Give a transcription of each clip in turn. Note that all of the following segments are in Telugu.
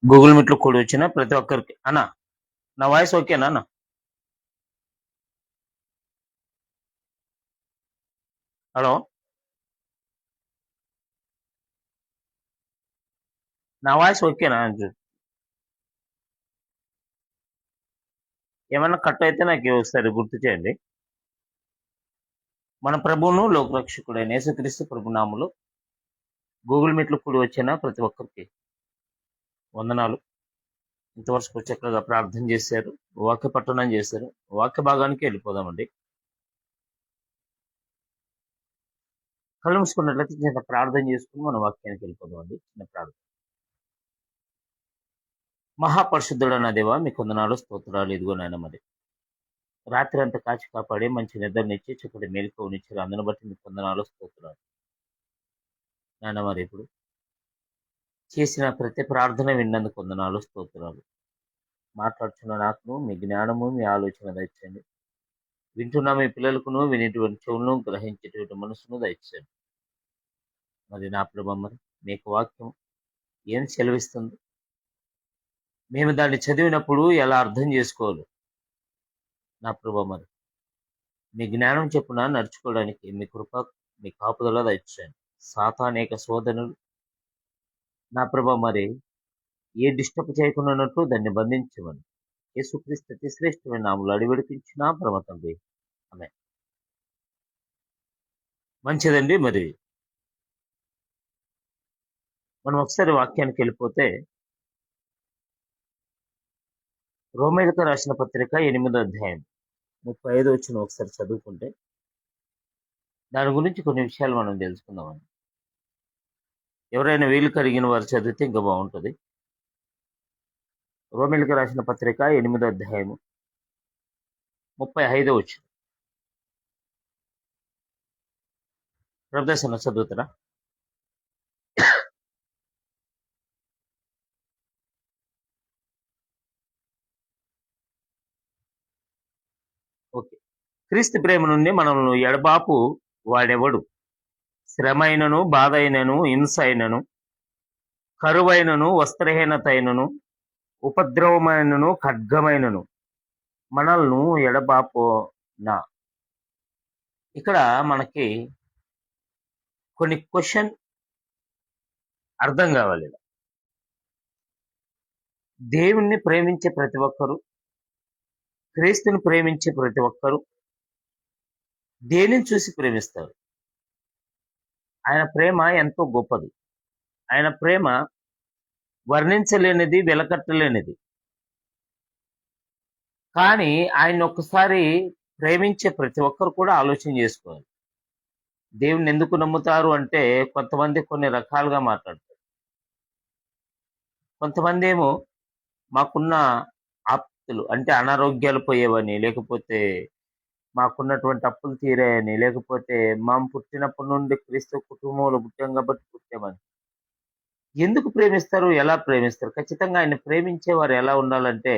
గూగుల్ మీట్‌లో కూడి వచ్చిన ప్రతి ఒక్కరికి అన్న, నా వాయిస్ ఓకేనా అన్న? హలో! నా వాయిస్ ఓకేనా? ఏమన్నా కట్ అయితే నాకు ఒకసారి గుర్తు చేయండి. మన ప్రభువును, లోకరక్షకుడైన యేసుక్రీస్తు ప్రభు నామములో గూగుల్ మీట్‌లో కూడి వచ్చిన ప్రతి ఒక్కరికి వందనాలు. ఇంతవరకు చక్కగా ప్రార్థన చేశారు. వాక్య పఠనం చేశారు. వాక్య భాగానికి వెళ్ళిపోదామండి. కళ్ళు మూసుకున్నట్లయితే చిన్న ప్రార్థన చేసుకొని మన వాక్యానికి వెళ్ళిపోదామండి. చిన్న ప్రార్థన. మహాపరిశుద్ధుడైన దేవా మీకు వందనాలు, స్తోత్రాలు. ఇదిగో నాయన మరి రాత్రి అంతా కాచి కాపాడి మంచి నిద్రనిచ్చి చక్కటి మేలుకోనిచ్చారు. అందుని బట్టి మీకు వందనాలు, స్తోత్రాలు. నాయన మరి ఇప్పుడు చేసిన ప్రతి ప్రార్థన విన్నందుకు వందనాలు, స్తోత్రాలు. మాట్లాడుతున్న నాకును మీ జ్ఞానము, మీ ఆలోచన దయచేయండి. వింటున్న మీ పిల్లలకును వినేటువంటి చెవులను గ్రహించేటువంటి మనసును దయచేయండి. మరి నా ప్రభ మరి మీకు వాక్యం ఏం సెలవిస్తుంది, మేము దాన్ని చదివినప్పుడు ఎలా అర్థం చేసుకోవాలి, నా ప్రభ మరి మీ జ్ఞానం చెప్పున నడుచుకోవడానికి మీ కృప, మీ కాపుదల దయచేయండి. సాతానేక శోధనలు నా ప్రభ మరి ఏ డిస్టర్బ్ చేయకుండా ఉన్నట్టు దాన్ని బంధించమని యేసుక్రీస్తు అతి శ్రేష్టమైన నామములో అడివెడిపించిన పరమ తండ్రి. ఆమేన్. మంచిదండి. మరి మనం ఒకసారి వాక్యానికి వెళ్ళిపోతే రోమేలకు రాసిన పత్రిక 8వ అధ్యాయం 35 వచ్చిన ఒకసారి చదువుకుంటే దాని గురించి కొన్ని విషయాలు మనం తెలుసుకుందామండి. ఎవరైనా వీలు కలిగిన వారు చదివితే ఇంకా బాగుంటుంది. రోమేలకు రాసిన పత్రిక 8వ అధ్యాయము 35 వచ్చిన ప్రదర్శన చదువుతారా? ఓకే. క్రీస్తు ప్రేమ నుండి మనల్ని ఎడబాపు వాడెవడు? శ్రమైనను, బాధ అయినను, హింస అయినను, కరువైనను, వస్త్రహీనత అయినను, ఉపద్రవమైనను, ఖడ్గమైనను మనల్ని ఎడబాపునా. ఇక్కడ మనకి కొన్ని క్వశ్చన్ అర్థం కావాలి. దేవుణ్ణి ప్రేమించే ప్రతి ఒక్కరు, క్రీస్తుని ప్రేమించే ప్రతి ఒక్కరు దేనిని చూసి ప్రేమిస్తారు? ఆయన ప్రేమ ఎంతో గొప్పది. ఆయన ప్రేమ వర్ణించలేనిది, వెలకట్టలేనిది. కానీ ఆయన ఒక్కసారి ప్రేమించే ప్రతి ఒక్కరు కూడా ఆలోచన చేసుకోవాలి. దేవుణ్ణి ఎందుకు నమ్ముతారు అంటే కొంతమంది కొన్ని రకాలుగా మాట్లాడతారు. కొంతమంది ఏమో మాకున్న ఆప్తులు అంటే అనారోగ్యాలు పోయేవని, లేకపోతే మాకున్నటువంటి అప్పులు తీరాయని, లేకపోతే మనం పుట్టినప్పటి నుండి క్రీస్తు కుటుంబంలో పుట్టాం కాబట్టి పుట్టామని. ఎందుకు ప్రేమిస్తారు? ఎలా ప్రేమిస్తారు? ఖచ్చితంగా ఆయన ప్రేమించేవారు ఎలా ఉండాలంటే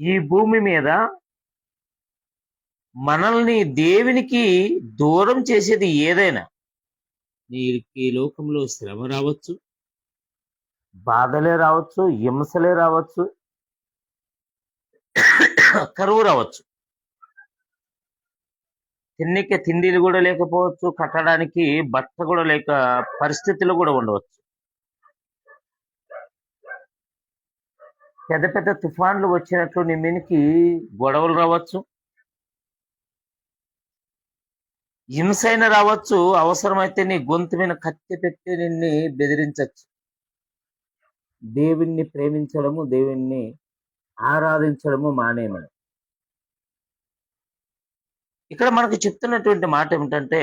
ఈ భూమి మీద మనల్ని దేవునికి దూరం చేసేది ఏదైనా, నీకు ఈ లోకంలో శ్రమ రావచ్చు, బాధలే రావచ్చు, హింసలే రావచ్చు, కరువు రావచ్చు, తిన్నికి తిండిలు కూడా లేకపోవచ్చు, కట్టడానికి బట్ట కూడా లేక పరిస్థితులు కూడా ఉండవచ్చు. పెద్ద పెద్ద తుఫాన్లు వచ్చినట్లు నీ మీనికి గొడవలు రావచ్చు, హింసైన రావచ్చు, అవసరమైతే నీ గొంతు మీద కత్తి పెట్టి నిన్ను బెదిరించచ్చు. దేవుణ్ణి ప్రేమించడము, దేవుణ్ణి ఆరాధించడము మానేమని ఇక్కడ మనకు చెప్తున్నటువంటి మాట ఏమిటంటే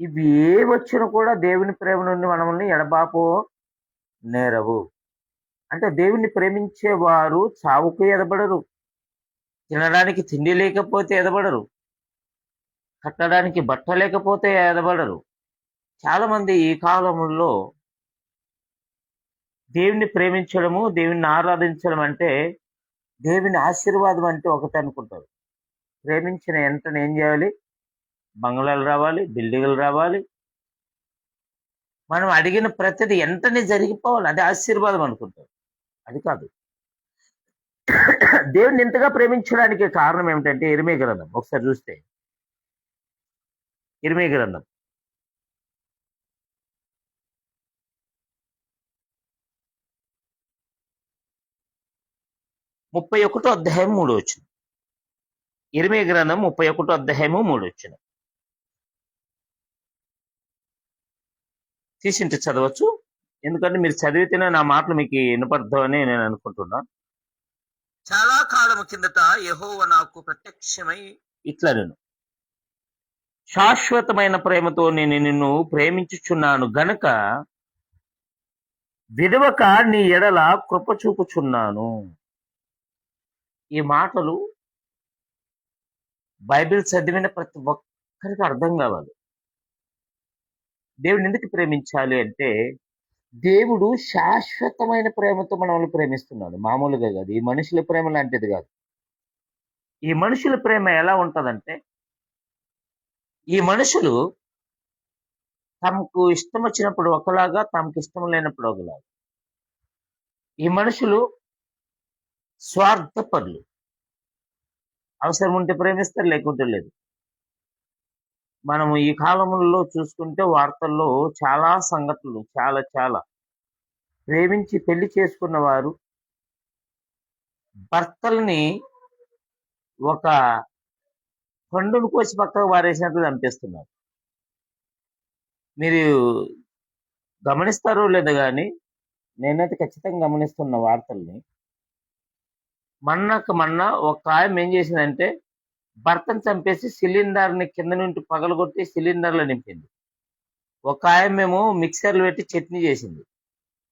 ఇవి ఏ వచ్చినా కూడా దేవుని ప్రేమ నుండి మనల్ని ఎడబాపు నేరవు. అంటే దేవుణ్ణి ప్రేమించేవారు చావుకు ఎదబడరు, తినడానికి తిండి లేకపోతే ఎదబడరు, కట్టడానికి బట్ట లేకపోతే ఎదబడరు. చాలా మంది ఈ కాలంలో దేవుణ్ణి ప్రేమించడము, దేవుణ్ణి ఆరాధించడం అంటే దేవుని ఆశీర్వాదం అంటే ఒకటి అనుకుంటారు. ప్రేమించిన వెంటనే ఏం చేయాలి? బంగ్లాలు రావాలి, బిల్డింగులు రావాలి, మనం అడిగిన ప్రతిది వెంటనే జరిగిపోవాలి, అది ఆశీర్వాదం అనుకుంటాం. అది కాదు. దేవుడిని ఇంతగా ప్రేమించడానికి కారణం ఏమిటంటే ఇర్మీయా గ్రంథం ఒకసారి చూస్తే, ఇర్మీయా గ్రంథం 31 అధ్యాయం 3 వచనం. ఇర్మీయా గ్రంథం 31 అధ్యాయము 3 వచనం. తీసింటే చదవచ్చు, ఎందుకంటే మీరు చదివితేనే నా మాటలు మీకు వినపడతామని నేను అనుకుంటున్నా. చాలా కాలము కిందట యెహోవా నాకు ప్రత్యక్షమై ఇట్లా నేను శాశ్వతమైన ప్రేమతో నేను నిన్ను ప్రేమించుచున్నాను గనక విడవక నీ ఎడల కృప చూపుచున్నాను. ఈ మాటలు బైబిల్ చదివిన ప్రతి ఒక్కరికి అర్థం కావాలి. దేవుడిని ఎందుకు ప్రేమించాలి అంటే, దేవుడు శాశ్వతమైన ప్రేమతో మనల్ని ప్రేమిస్తున్నాడు, మామూలుగా కాదు. ఈ మనుషుల ప్రేమ లాంటిది కాదు. ఈ మనుషుల ప్రేమ ఎలా ఉంటదంటే, ఈ మనుషులు తమకు ఇష్టం వచ్చినప్పుడు ఒకలాగా, తమకు ఇష్టం లేనప్పుడు ఒకలాగా. ఈ మనుషులు స్వార్థపరులు. అవసరం ఉంటే ప్రేమిస్తారు, లేకుంటే లేదు. మనము ఈ కాలంలో చూసుకుంటే వార్తల్లో చాలా సంఘటనలు, చాలా చాలా ప్రేమించి పెళ్లి చేసుకున్న వారు భర్తల్ని ఒక పండును కోసి పక్కకు వారేసినట్లు చంపేస్తున్నారు. మీరు గమనిస్తారో లేదో కానీ నేనైతే ఖచ్చితంగా గమనిస్తున్న వార్తల్ని. మొన్న ఒక ఆమె ఏం చేసిందంటే, భర్తను చంపేసి సిలిండర్ని కింద నుండి పగలగొట్టి సిలిండర్లో నింపింది. ఒక ఆయమేమో మిక్సర్లు పెట్టి చట్నీ చేసింది.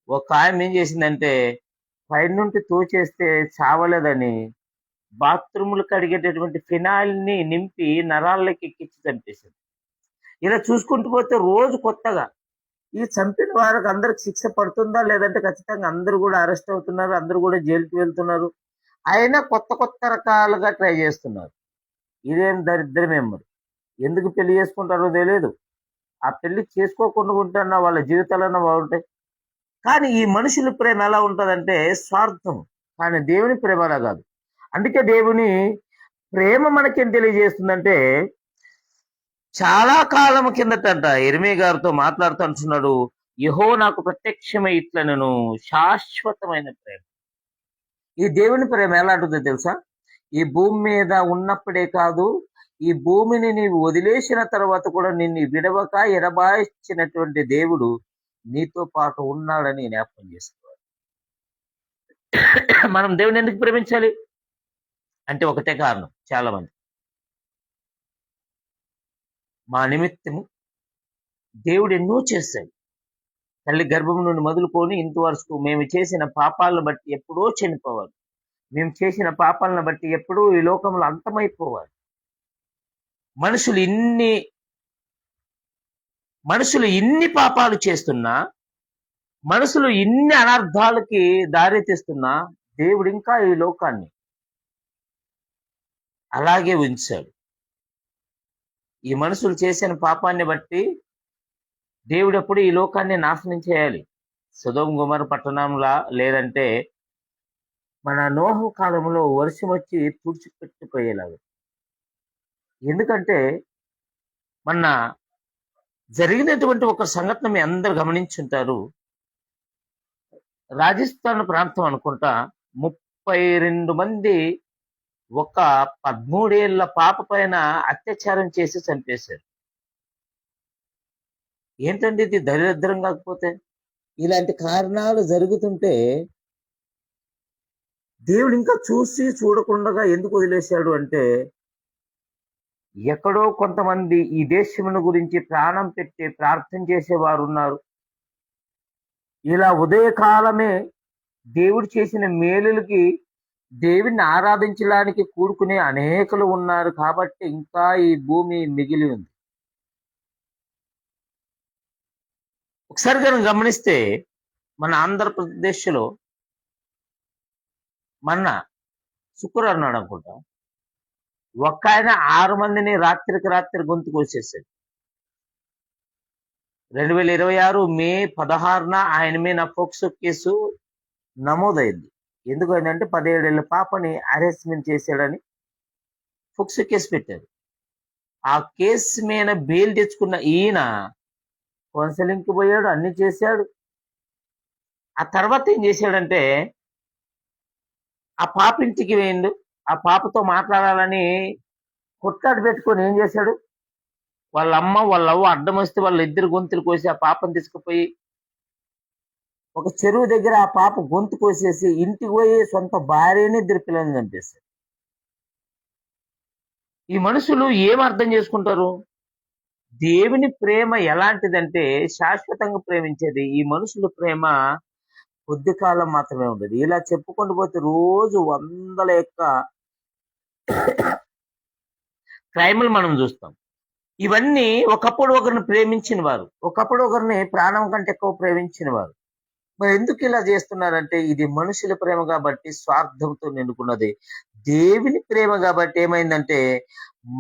ఒక ఆమె ఏం చేసిందంటే, పైనుండి తోచేస్తే చావలేదని బాత్రూములు కడిగేటటువంటి ఫినాయిల్ని నింపి నరాల్లోకి ఎక్కించి చంపేసింది. ఇలా చూసుకుంటూ పోతే రోజు కొత్తగా ఈ చంపిన వారికి అందరికి శిక్ష పడుతుందా, లేదంటే ఖచ్చితంగా అందరూ కూడా అరెస్ట్ అవుతున్నారు, అందరూ కూడా జైలుకి వెళ్తున్నారు. అయినా కొత్త కొత్త రకాలుగా ట్రై చేస్తున్నారు. ఇదేం దరిద్రమే మరి. ఎందుకు పెళ్లి చేసుకుంటారో తెలియదు. ఆ పెళ్లి చేసుకోకుండా ఉంటున్నా వాళ్ళ జీవితాలన్నా బాగుంటాయి. కానీ ఈ మనుషుల ప్రేమ ఎలా ఉంటదంటే స్వార్థం. కానీ దేవుని ప్రేమ అలా కాదు. అందుకే దేవుని ప్రేమ మనకేం తెలియజేస్తుందంటే, చాలా కాలం కిందట ఇర్మీయా గారితో మాట్లాడుతూ అంటున్నాడు, యెహోవా నాకు ప్రత్యక్షమై ఇట్లా నేను శాశ్వతమైన ప్రేమ. ఈ దేవుని ప్రేమ ఎలాంటిదో తెలుసా? ఈ భూమి మీద ఉన్నప్పుడే కాదు, ఈ భూమిని నీవు వదిలేసిన తర్వాత కూడా నిన్ను విడవక ఎడబాయించినటువంటి దేవుడు నీతో పాటు ఉన్నాడని జ్ఞాపకం చేసుకోవాలి. మనం దేవుని ఎందుకు ప్రేమించాలి అంటే ఒకటే కారణం. చాలా మంది మా నిమిత్తము దేవుడు ఎన్నో చేశాడు. తల్లి గర్భం నుండి మొదలుకొని ఇంతవరకు మేము చేసిన పాపాలను బట్టి ఎప్పుడో చనిపోవాలి. మేము చేసిన పాపాలను బట్టి ఎప్పుడూ ఈ లోకంలో అంతమైపోవాలి. మనుషులు ఇన్ని పాపాలు చేస్తున్నా, మనుషులు ఇన్ని అనర్థాలకి దారి తీస్తున్నా, దేవుడు ఇంకా ఈ లోకాన్ని అలాగే ఉంచాడు. ఈ మనుషులు చేసిన పాపాన్ని బట్టి దేవుడు ఎప్పుడు ఈ లోకాన్ని నాశనం చేయాలి. సొదొమ గొమొర్ర పట్టణంలా, లేదంటే మన నోహు కాలంలో వర్షం వచ్చి తుడిచిపెట్టిపోయేలాగా. ఎందుకంటే మొన్న జరిగినటువంటి ఒక సంఘటన మీ అందరు గమనించుంటారు. రాజస్థాన్ ప్రాంతం అనుకుంటా, 32 మంది ఒక 13 ఏళ్ల పాప పైన అత్యాచారం చేసి చంపేశారు. ఏంటండి ఇది దరిద్రం కాకపోతే? ఇలాంటి కారణాలు జరుగుతుంటే దేవుడు ఇంకా చూసి చూడకుండా ఎందుకు వదిలేశాడు అంటే, ఎక్కడో కొంతమంది ఈ దేశమును గురించి ప్రాణం పెట్టి ప్రార్థన చేసేవారు ఉన్నారు. ఇలా ఉదయకాలమే దేవుడు చేసిన మేలులకి దేవుడిని ఆరాధించడానికి కూడుకునే అనేకులు ఉన్నారు. కాబట్టి ఇంకా ఈ భూమి మిగిలి ఉంది. ఒకసారి కనుక గమనిస్తే మన ఆంధ్రప్రదేశ్లో మొన్న శుక్రవారం నాడు అనుకుంటా, ఒక్క ఆయన 6 మందిని రాత్రికి రాత్రి గొంతు కోసేసాడు. 2026 మే 16న ఆయన మీద పోక్సో కేసు నమోదైంది. ఎందుకంటే 17 ఏళ్ల పాపని అరెస్ట్మెంట్ చేశాడని పోక్సో కేసు పెట్టారు. ఆ కేసు మీద బెయిల్ తెచ్చుకున్న ఈయన కౌన్సిలింగ్కి పోయాడు, అన్ని చేశాడు. ఆ తర్వాత ఏం చేశాడంటే ఆ పాప ఇంటికి వేయండు, ఆ పాపతో మాట్లాడాలని కొట్లాడి పెట్టుకొని ఏం చేశాడు, వాళ్ళ అమ్మ వాళ్ళ అవ్వ అడ్డం వస్తే వాళ్ళ ఇద్దరు గొంతులు కోసి ఆ పాపను తీసుకుపోయి ఒక చెరువు దగ్గర ఆ పాప గొంతు కోసేసి ఇంటికి పోయి సొంత భార్యని ఇద్దరు పిల్లల్ని చంపేశారు. ఈ మనుషులు ఏం అర్థం చేసుకుంటారు? దేవుని ప్రేమ ఎలాంటిదంటే శాశ్వతంగా ప్రేమించేది. ఈ మనుషుల ప్రేమ కొద్ది కాలం మాత్రమే ఉండదు. ఇలా చెప్పుకుంటూ పోతే రోజు వందల యొక్క క్రైములు మనం చూస్తాం. ఇవన్నీ ఒకప్పుడు ఒకరిని ప్రేమించిన వారు, ఒకప్పుడు ఒకరిని ప్రాణం కంటే ఎక్కువ ప్రేమించిన వారు. మరి ఎందుకు ఇలా చేస్తున్నారంటే ఇది మనుషుల ప్రేమ కాబట్టి స్వార్థంతో నిండుకున్నది. దేవుని ప్రేమ కాబట్టి ఏమైందంటే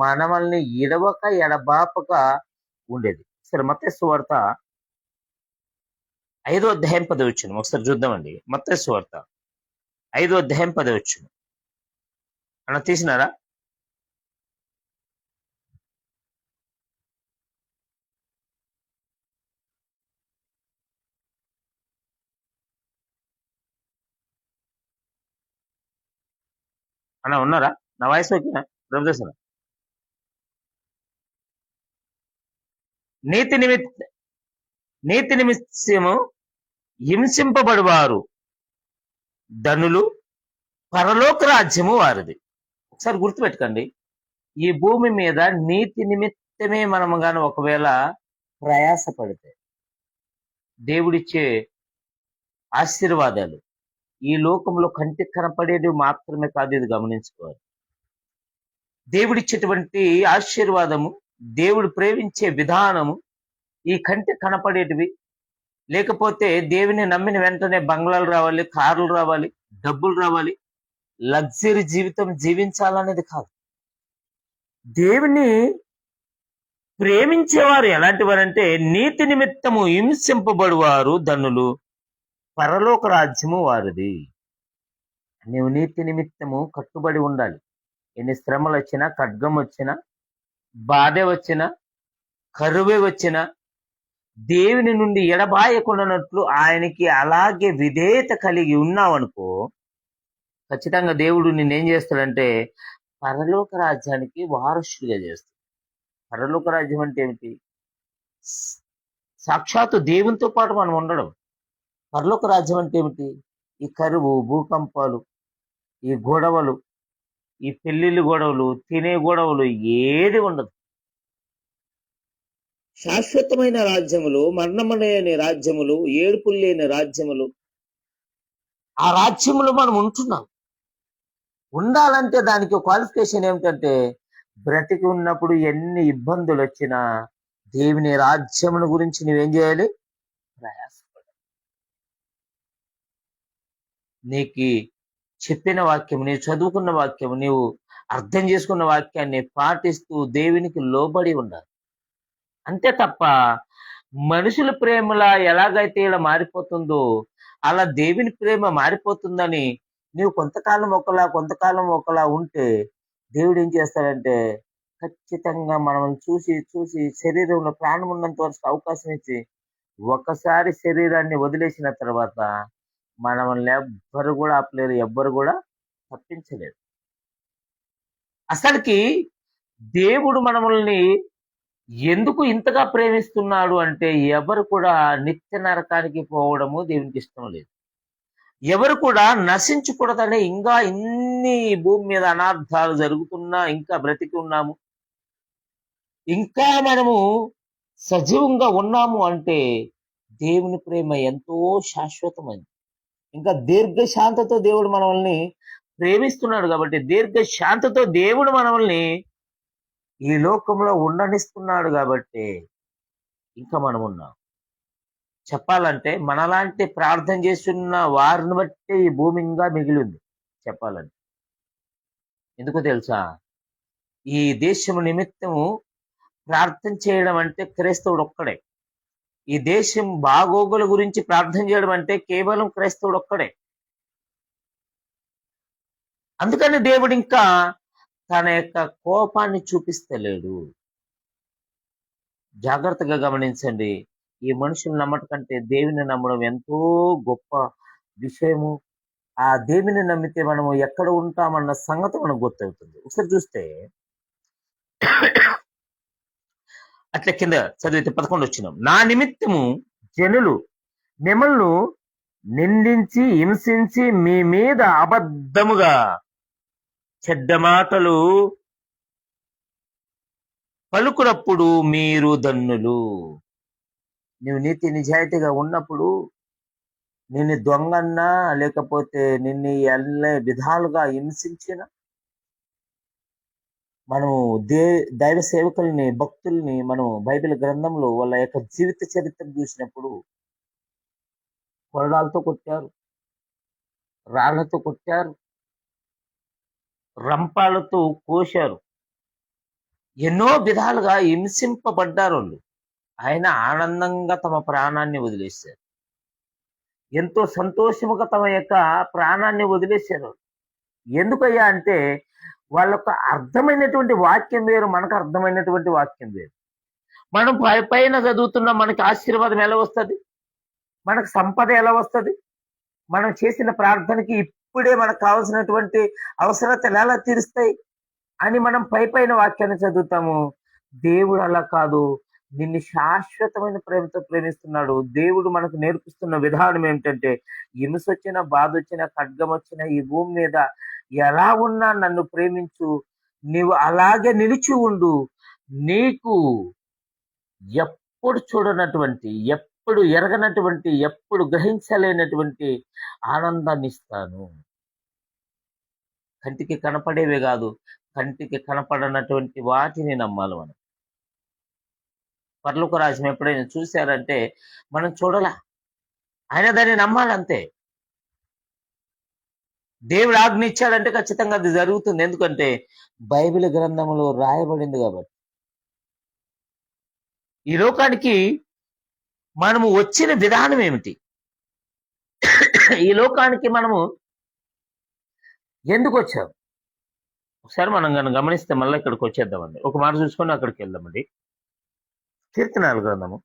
మనల్ని ఎడవక ఎడబాపక ఉండేది. సరే, మత్తయి సువార్త 5వ అధ్యాయం 10వ వచనం ఒకసారి చూద్దామండి. మత్తయి సువార్త 5వ అధ్యాయం 10వ వచనం అలా తీసినారా? అలా ఉన్నారా? నా వాయిస్ ఓకేనా బ్రదర్స్? నీతి నిమిత్త నీతి నిమిత్తము హింసింపబడువారు ధనులు, పరలోక రాజ్యము వారిది. ఒకసారి గుర్తుపెట్టుకోండి, ఈ భూమి మీద నీతి నిమిత్తమే మనం గాని ఒకవేళ ప్రయాసపడితే దేవుడిచ్చే ఆశీర్వాదాలు ఈ లోకంలో కంటికి కనపడేది మాత్రమే కాదు, ఇది గమనించుకోవాలి. దేవుడిచ్చేటువంటి ఆశీర్వాదము, దేవుడు ప్రేమించే విధానము ఈ కంటికి కనపడేటివి. లేకపోతే దేవుని నమ్మిన వెంటనే బంగ్లాలు రావాలి, కార్లు రావాలి, డబ్బులు రావాలి, లగ్జరీ జీవితం జీవించాలనేది కాదు. దేవుని ప్రేమించేవారు ఎలాంటి వారంటే నీతి నిమిత్తము హింసింపబడువారు ధనులు, పరలోక రాజ్యము వారిది. నీవు నీతి నిమిత్తము కట్టుబడి ఉండాలి. ఎన్ని శ్రమలు వచ్చినా, ఖడ్గం వచ్చినా, బాధ వచ్చినా, కరువే వచ్చినా దేవుని నుండి ఎడబాయకుండానట్లు ఆయనకి అలాగే విధేయత కలిగి ఉన్నావనుకో, ఖచ్చితంగా దేవుడు నిన్నేం చేస్తాడంటే పరలోక రాజ్యానికి వారసుడిగా చేస్తాడు. పరలోక రాజ్యం అంటే ఏమిటి? సాక్షాత్తు దేవునితో పాటు మనం ఉండడం. పరలోక రాజ్యం అంటే ఏమిటి? ఈ కరువు, భూకంపాలు, ఈ గొడవలు, ఈ పెళ్లిళ్ళు గొడవలు, తినే గొడవలు ఏది ఉండదు. శాశ్వతమైన రాజ్యములు, మరణము లేని రాజ్యములు, ఏడుపులు లేని రాజ్యములు, ఆ రాజ్యములో మనం ఉంటున్నాం. ఉండాలంటే దానికి క్వాలిఫికేషన్ ఏమిటంటే బ్రతికి ఉన్నప్పుడు ఎన్ని ఇబ్బందులు వచ్చినా దేవుని రాజ్యమును గురించి నువ్వేం చేయాలి? ప్రయాసపడాలి. నీకు చెప్పిన వాక్యం, నీవు చదువుకున్న వాక్యం, నీవు అర్థం చేసుకున్న వాక్యాన్ని పాటిస్తూ దేవునికి లోబడి ఉండాలి. అంతే తప్ప మనుషుల ప్రేమలా ఎలాగైతే ఇలా మారిపోతుందో అలా దేవుని ప్రేమ మారిపోతుందని నీవు కొంతకాలం ఒకలా ఉంటే దేవుడు ఏం చేస్తాడంటే ఖచ్చితంగా మనల్ని చూసి చూసి శరీరంలో ప్రాణం ఉన్నంత వరకు అవకాశం ఇచ్చి ఒకసారి శరీరాన్ని వదిలేసిన తర్వాత మనల్ని ఎవ్వరు కూడా ఆపలేరు, ఎవ్వరు కూడా తప్పించలేరు. అసలుకి దేవుడు మనల్ని ఎందుకు ఇంతగా ప్రేమిస్తున్నాడు అంటే ఎవరు కూడా నిత్య నరకానికి పోవడము దేవునికి ఇష్టం లేదు. ఎవరు కూడా నశించకూడదనే ఇంకా ఇన్ని భూమి మీద అనార్థాలు జరుగుతున్నా ఇంకా బ్రతికి ఉన్నాము, ఇంకా మనము సజీవంగా ఉన్నాము అంటే దేవుని ప్రేమ ఎంతో శాశ్వతమైనది. ఇంకా దీర్ఘశాంతతో దేవుడు మనల్ని ప్రేమిస్తున్నాడు కాబట్టి దీర్ఘశాంతతో దేవుడు మనల్ని ఈ లోకంలో ఉండనిస్తున్నాడు కాబట్టి ఇంకా మనం ఉన్నాం. చెప్పాలంటే మనలాంటి ప్రార్థన చేస్తున్న వారిని బట్టి ఈ భూమి ఇంకా మిగిలింది చెప్పాలంటే. ఎందుకు తెలుసా? ఈ దేశము నిమిత్తము ప్రార్థన చేయడం అంటే క్రైస్తవుడు ఒక్కడే. ఈ దేశం బాగోగుల గురించి ప్రార్థన చేయడం అంటే కేవలం క్రైస్తవుడు ఒక్కడే. అందుకని దేవుడు ఇంకా తన యొక్క కోపాన్ని చూపిస్తలేడు. జాగ్రత్తగా గమనించండి. ఈ మనుషులు నమ్మటం కంటే దేవుని నమ్మడం ఎంతో గొప్ప విషయము. ఆ దేవుని నమ్మితే మనము ఎక్కడ ఉంటామన్న సంగతి మనకు గుర్తవుతుంది. ఒకసారి చూస్తే అట్లా కింద చదివితే 11 వచ్చిన నా నిమిత్తము జనులు మిమ్మల్ని నిందించి హింసించి మీ మీద అబద్ధముగా చెడ్డ మాటలు పలుకునప్పుడు మీరు ధన్యులు. నువ్వు నీతి నిజాయితీగా ఉన్నప్పుడు నిన్ను దొంగన్నా లేకపోతే నిన్ను ఎల్లే విధాలుగా హింసించిన మనము దైవ సేవకుల్ని భక్తుల్ని మనం బైబిల్ గ్రంథంలో వాళ్ళ యొక్క జీవిత చరిత్ర చూసినప్పుడు కొరడాలతో కొట్టారు, రాళ్లతో కొట్టారు, రంపాలతో కోశారు, ఎన్నో విధాలుగా హింసింపబడ్డారు వాళ్ళు. ఆయన ఆనందంగా తమ ప్రాణాన్ని వదిలేశారు. ఎంతో సంతోషముగా తమ యొక్క ప్రాణాన్ని వదిలేశారు. ఎందుకయ్యా అంటే వాళ్ళకు అర్థమైనటువంటి వాక్యం వేరు, మనకు అర్థమైనటువంటి వాక్యం వేరు. మనం పైన చదువుతున్న మనకి ఆశీర్వాదం ఎలా వస్తుంది, మనకు సంపద ఎలా వస్తుంది, మనం చేసిన ప్రార్థనకి ఇప్పుడే మనకు కావాల్సినటువంటి అవసరతలు ఎలా తీరుస్తాయి అని మనం పైన వాక్యాన్ని చదువుతాము. దేవుడు అలా కాదు, నిన్ను శాశ్వతమైన ప్రేమతో ప్రేమిస్తున్నాడు. దేవుడు మనకు నేర్పిస్తున్న విధానం ఏమిటంటే హింస వచ్చినా, బాధ వచ్చినా, ఖడ్గం వచ్చినా, ఈ భూమి మీద ఎలా ఉన్నా నన్ను ప్రేమించు, నీవు అలాగే నిలిచి ఉండు, నీకు ఎప్పుడు చూడనటువంటి, ఎప్పుడు ఎరగనటువంటి, ఎప్పుడు గ్రహించలేనటువంటి ఆనందాన్ని ఇస్తాను. కంటికి కనపడేవే కాదు, కంటికి కనపడనటువంటి వాటిని నమ్మాలి మనం. పరలోక రాజ్యం ఎప్పుడైనా చూశారంటే మనం చూడలా, ఆయన దాన్ని నమ్మాలంతే. దేవుడు ఆజ్ఞ ఇచ్చాడంటే ఖచ్చితంగా అది జరుగుతుంది. ఎందుకంటే బైబిల్ గ్రంథంలో రాయబడింది కాబట్టి. ఈ లోకానికి మనము వచ్చిన విధానం ఏమిటి, ఈ లోకానికి మనము ఎందుకు వచ్చాం, ఒకసారి మనం కనుక గమనిస్తే మళ్ళీ ఇక్కడికి వచ్చేద్దామండి. ఒక మాట చూసుకొని అక్కడికి వెళ్దామండి. కీర్తనల గ్రంథము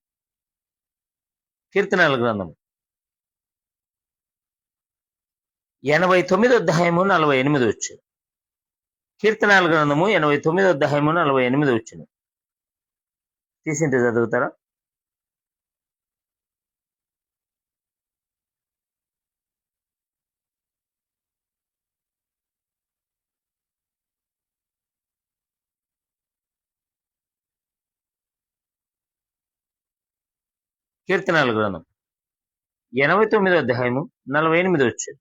89 అధ్యాయము 48 వచ్చు. కీర్తనల గ్రంథము 89 అధ్యాయము 48 వచ్చును. తీసింటే చదువుతారా? కీర్తనల గ్రంథం 89 అధ్యాయము 48 వచ్చు.